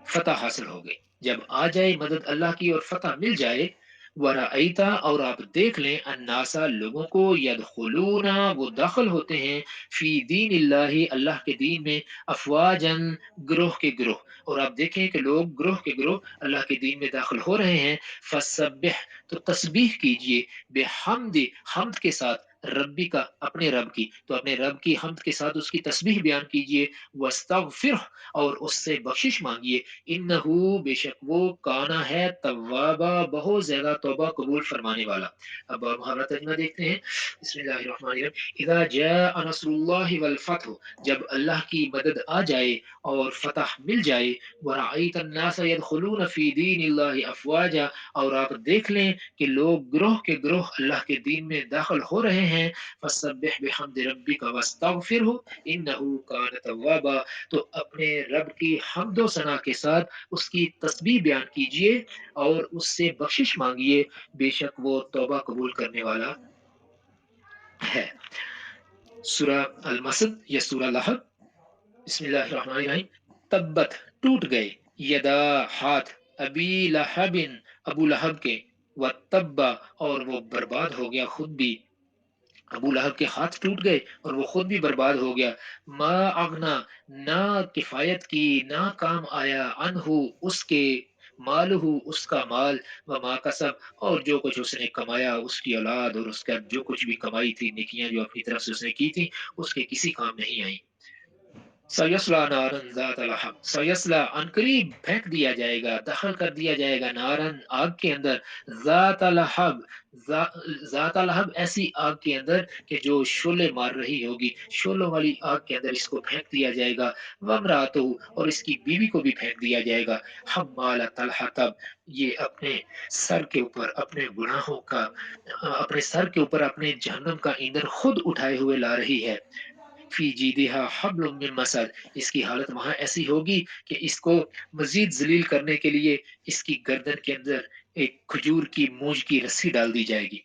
فتح حاصل ہو گئی، جب آ جائے مدد اللہ کی اور فتح مل جائے، ورأیتا اور آپ دیکھ لیں الناسا لوگوں کو یدخلون وہ داخل ہوتے ہیں فی دین اللہ اللہ کے دین میں افواجن گروہ کے گروہ، اور آپ دیکھیں کہ لوگ گروہ کے گروہ اللہ کے دین میں داخل ہو رہے ہیں، فسبح تو تسبیح کیجئے بحمد حمد کے ساتھ ربی کا اپنے رب کی، تو اپنے رب کی حمد کے ساتھ اس کی تسبیح بیان کیجئے، واستغفر اور اس سے بخشش مانگیے، انہو بے شک وہ کانا ہے توابا بہت زیادہ توبہ قبول فرمانے والا۔ اب محاورہ ترجمہ دیکھتے ہیں، بسم اللہ الرحمن الرحیم، اذا جاء نصر اللہ والفتح جب اللہ کی مدد آ جائے اور فتح مل جائے، ورأیت الناس يدخلون فی دین اللہ افواجا اور آپ دیکھ لیں کہ لوگ گروہ کے گروہ اللہ کے دین میں داخل ہو رہے ہیں، فسبح بحمد ربک واستغفرہ انہ کان توابا تو اپنے رب کی حمد و ثنا کے ساتھ اس کی تسبیح بیان کیجئے اور اس سے بخشش مانگیے، بے شک وہ توبہ قبول کرنے والا ہے۔ سورہ المسد یا سورہ لہب، بسم اللہ الرحمن الرحیم، تبت ٹوٹ گئے، یدا ہاتھ، ابی لہب ابو لہب کے، وتبا اور وہ برباد ہو گیا خود بھی، ابو لہب کے ہاتھ ٹوٹ گئے اور وہ خود بھی برباد ہو گیا، ما اغنا نہ کفایت کی نہ کام آیا، انہو اس کے، مالہ اس کا مال، وما کسب اور جو کچھ اس نے کمایا، اس کی اولاد اور اس کا جو کچھ بھی کمائی تھی، نیکیاں جو اپنی طرف سے اس نے کی تھی، اس کے کسی کام نہیں آئی۔ سیسلا نارن ذات لہب، سیسلا ان قریب پھینک دیا جائے گا، دخل کر دیا جائے گا، نارن آگ کے اندر، ذات لہب، ذات لہب ایسی آگ کے اندر کہ جو شعلے مار رہی ہوگی، شعلوں والی آگ کے اندر اس کو پھینک دیا جائے گا، وامراتہ اور اس کی بیوی کو بھی پھینک دیا جائے گا، حمالۃ الحطب یہ اپنے سر کے اوپر اپنے گناہوں کا، اپنے سر کے اوپر اپنے جہنم کا ایندھن خود اٹھائے ہوئے لا رہی ہے، فی جیدہا حبل من مسد اس کی حالت وہاں ایسی ہوگی کہ اس کو مزید ذلیل کرنے کے لیے اس کی گردن کے اندر ایک کھجور کی مونج کی رسی ڈال دی جائے گی۔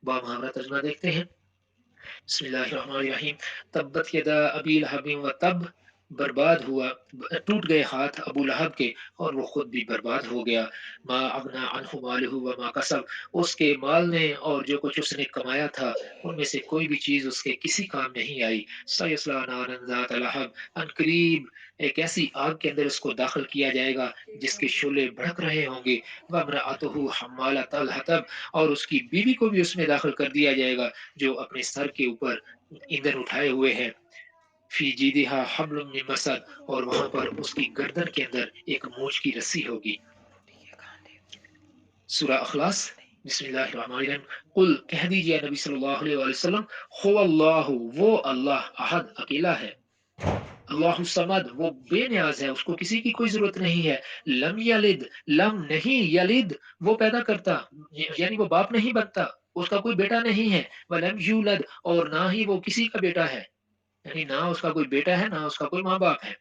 با محاورہ ترجمہ دیکھتے ہیں، بسم اللہ الرحمن الرحیم، تبت یدا ابی لہب و تب برباد ہوا، ٹوٹ گئے ہاتھ ابو لہب کے اور وہ خود بھی برباد ہو گیا، ما اغنا عنہ مالہ وما کسب اس کے مال نے اور جو کچھ اس نے کمایا تھا ان میں سے کوئی بھی چیز اس کے کسی کام نہیں آئی، سیصلی نارا ذات لہب ان قریب ایک ایسی آگ کے اندر اس کو داخل کیا جائے گا جس کے شعلے بھڑک رہے ہوں گے، وامرأتہ حمالۃ الحطب اور اس کی بیوی کو بھی اس میں داخل کر دیا جائے گا جو اپنے سر کے اوپر ایندھن اٹھائے ہوئے ہے، فی جیدہا حبل من مسد اور وہاں پر اس کی گردن کے اندر ایک مونچھ کی رسی ہوگی۔ سورہ اخلاص، بسم اللہ الرحمن الرحیم، قل کہہ دیجئے نبی صلی اللہ علیہ وآلہ وسلم، هو اللہ وہ اللہ احد اکیلا ہے، اللہ الصمد وہ بے نیاز ہے، اس کو کسی کی کوئی ضرورت نہیں ہے، لم یلد لم نہیں یلد وہ پیدا کرتا یعنی وہ باپ نہیں بنتا، اس کا کوئی بیٹا نہیں ہے، ولم یولد اور نہ ہی وہ کسی کا بیٹا ہے، یعنی نہ اس کا کوئی بیٹا ہے نہ اس کا کوئی ماں باپ ہے،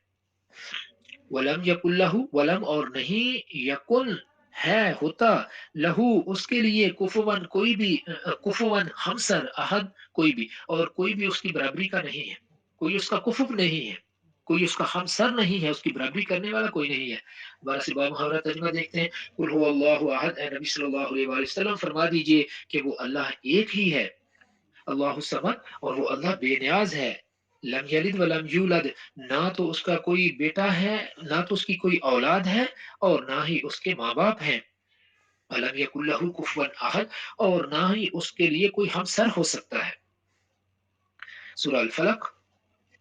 ولم یکن لہ ولم اور نہیں یکن ہے ہوتا لہو اس کے لیے کفون کوئی بھی کفون ہمسر احد کوئی بھی اور کوئی بھی اس کی برابری کا نہیں ہے، کوئی اس کا کفو نہیں ہے، کوئی اس کا ہمسر نہیں ہے، اس کی برابری کرنے والا کوئی نہیں ہے۔ بارہ سے باب محاورہ ترجمہ دیکھتے ہیں، قل هو اللہ احد اے نبی صلی اللہ علیہ وآلہ وسلم فرما دیجئے کہ وہ اللہ ایک ہی ہے، اللہ الصمد اور وہ اللہ بے نیاز ہے، لم یلد ولم یولد نہ تو اس کا کوئی بیٹا ہے نہ تو اس کی کوئی اولاد ہے اور نہ ہی اس کے ماں باپ ہیں، ولم یکن لہ کفوا احد اور نہ ہی اس کے لیے کوئی ہمسر ہو سکتا ہے۔ سورہ الفلق،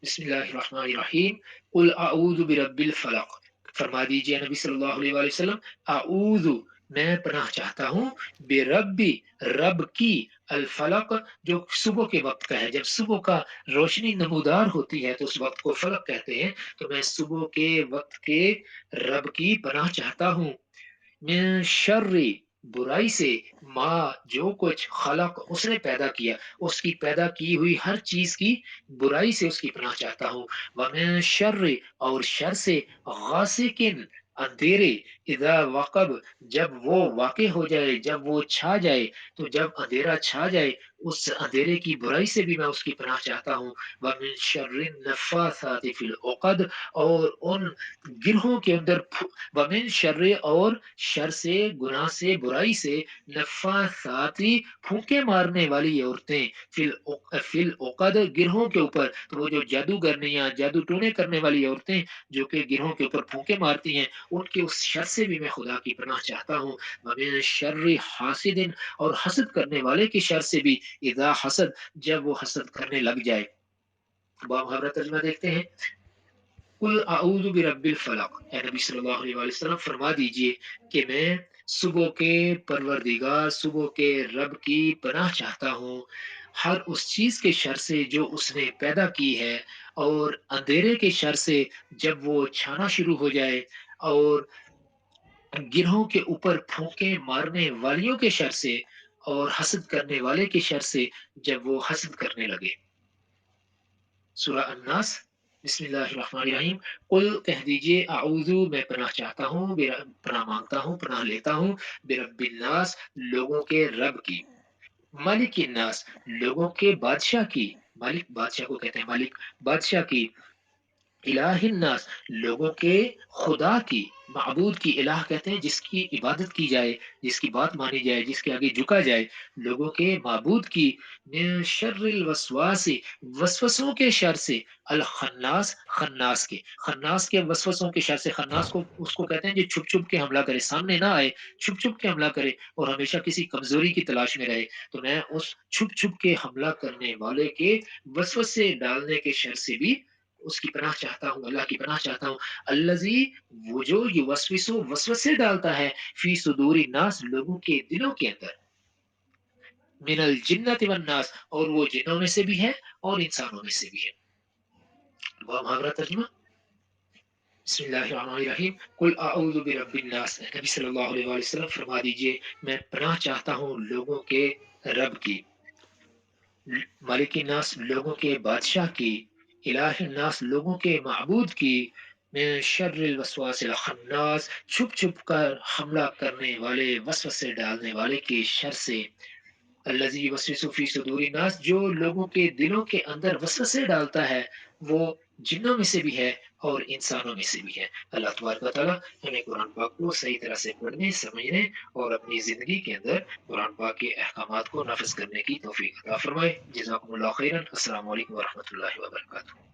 بسم اللہ الرحمن الرحیم، قل اعوذ برب الفلق فرما دیجئے نبی صلی اللہ علیہ وآلہ وسلم، اعوذ میں پناہ چاہتا ہوں، بربی رب کی، الفلق جو صبح کے وقت کا ہے، جب صبح کا روشنی نمودار ہوتی ہے تو اس وقت کو فلق کہتے ہیں، تو میں صبح کے وقت کے رب کی پناہ چاہتا ہوں، من شر برائی سے، ما جو کچھ خلق اس نے پیدا کیا، اس کی پیدا کی ہوئی ہر چیز کی برائی سے اس کی پناہ چاہتا ہوں، ومن شر اور شر سے، غاسقن اندھیرے، اذا وقب جب وہ واقع ہو جائے، جب وہ چھا جائے، تو جب اندھیرا چھا جائے، उस अंधेरे की बुराई से भी मैं उसकी पनाह चाहता हूँ। व मिन शर्रि नफ़्फ़ाथाति फ़िल उक़द, और उन गिरहों के अंदर व मिन शर्रि, और शर से, गुनाह से, बुराई से, नफ़्फ़ाथाति फूँके मारने वाली औरतें, फ़िल उक़द गिरहों के ऊपर। तो वो जो जादूगरनियाँ, जादू टोने करने वाली औरतें जो कि गिरहों के ऊपर फूँके मारती हैं, उनके उस शर से भी मैं खुदा की पनाह चाहता हूँ। व मिन शर्रि हासिदिन, और हसद करने वाले के शर से भी, इज़ा हसद, जब वो हसद करने लग जाए। मुहावरा तर्जुमा देखते हैं। कुल अऊज़ु बिरब्बिल फलक, ए नबी सल्लल्लाहु अलैहि वसल्लम फरमा दीजिए कि मैं सुबह के परवरदिगार, सुबह के रब की पनाह चाहता हूँ हर उस चीज़ के शर से जो उसने पैदा की है, और अंधेरे के शर से जब वो छाना शुरू हो जाए, और गिरहों के ऊपर फूंके मारने वालियों के शर से, और हसद करने वाले के शर से जब वो हसद करने लगे। सूरा अन्नास, बिस्मिल्लाहिर्रहमानिर्रहीम। कुल, कह दीजिए, अऊज़ु, मैं पनाह चाहता हूँ, पनाह मांगता हूँ, पनाह लेता हूँ, बिरब्बिन नास, लोगों के रब की, मालिकिन नास, लोगों के बादशाह की, मालिक बादशाह को कहते हैं मालिक, बादशाह की, इलाहिन नास, लोगों के खुदा की, माबूद की, इलाह कहते हैं जिसकी इबादत की जाए, जिसकी बात मानी जाए, जिसके आगे झुका जाए, लोगों के माबूद की, मिन शर्रिल वसवासी, वसवसों के शर से, अल खन्नास, खन्नास के वसवसों के शर से। खन्नास को उसको कहते हैं जो छुप छुप के हमला करे, सामने ना आए, छुप छुप के हमला करे और हमेशा किसी कमजोरी की तलाश में रहे। तो मैं उस छुप छुप के हमला करने वाले के वसवसे डालने के शर से भी उसकी पनाह चाहता हूँ, अल्लाह की पनाह चाहता हूँ। अल्लज़ी, वो जो युवस्विसु, वसवसे डालता है, फी सुदूरि नास, लोगों के दिलों के अंदर, मिनल जिन्नति वन नास, और वो जिन्नों में से भी है और इंसानों में से भी है। वह मुहावरा तर्जुमा, बिस्मिल्लाहिर्रहमानिर्रहीम। कुल अऊज़ु बिरब्बिन नास, नबी सल्लल्लाहु अलैहि वसल्लम फरमा दीजिए, मैं पनाह चाहता हूँ लोगों के रब की, मालिकिन नास, लोगों के बादशाह की, इलाहिन नास, लोगों के माबूद की, मिन शर्रिल वसवासिल खन्नास, छुप छुप कर हमला करने वाले, वसवसे डालने वाले के शर से, अल्लज़ी युवस्विसु फी सुदूरिन नास, जो लोगों के दिलों के अंदर वसवसे डालता है, वो जिन्नों में से भी है और इंसानों में से भी है। अल्लाह तबारक व तआला हमें कुरान पाक को सही तरह से पढ़ने, समझने और अपनी ज़िंदगी के अंदर कुरान पाक के अहकामात को नाफ़िज़ करने की तौफ़ीक अता फ़रमाए। जज़ाकुमुल्लाहु खैरन। अस्सलामु अलैकुम व रहमतुल्लाहि व बरकातुहू।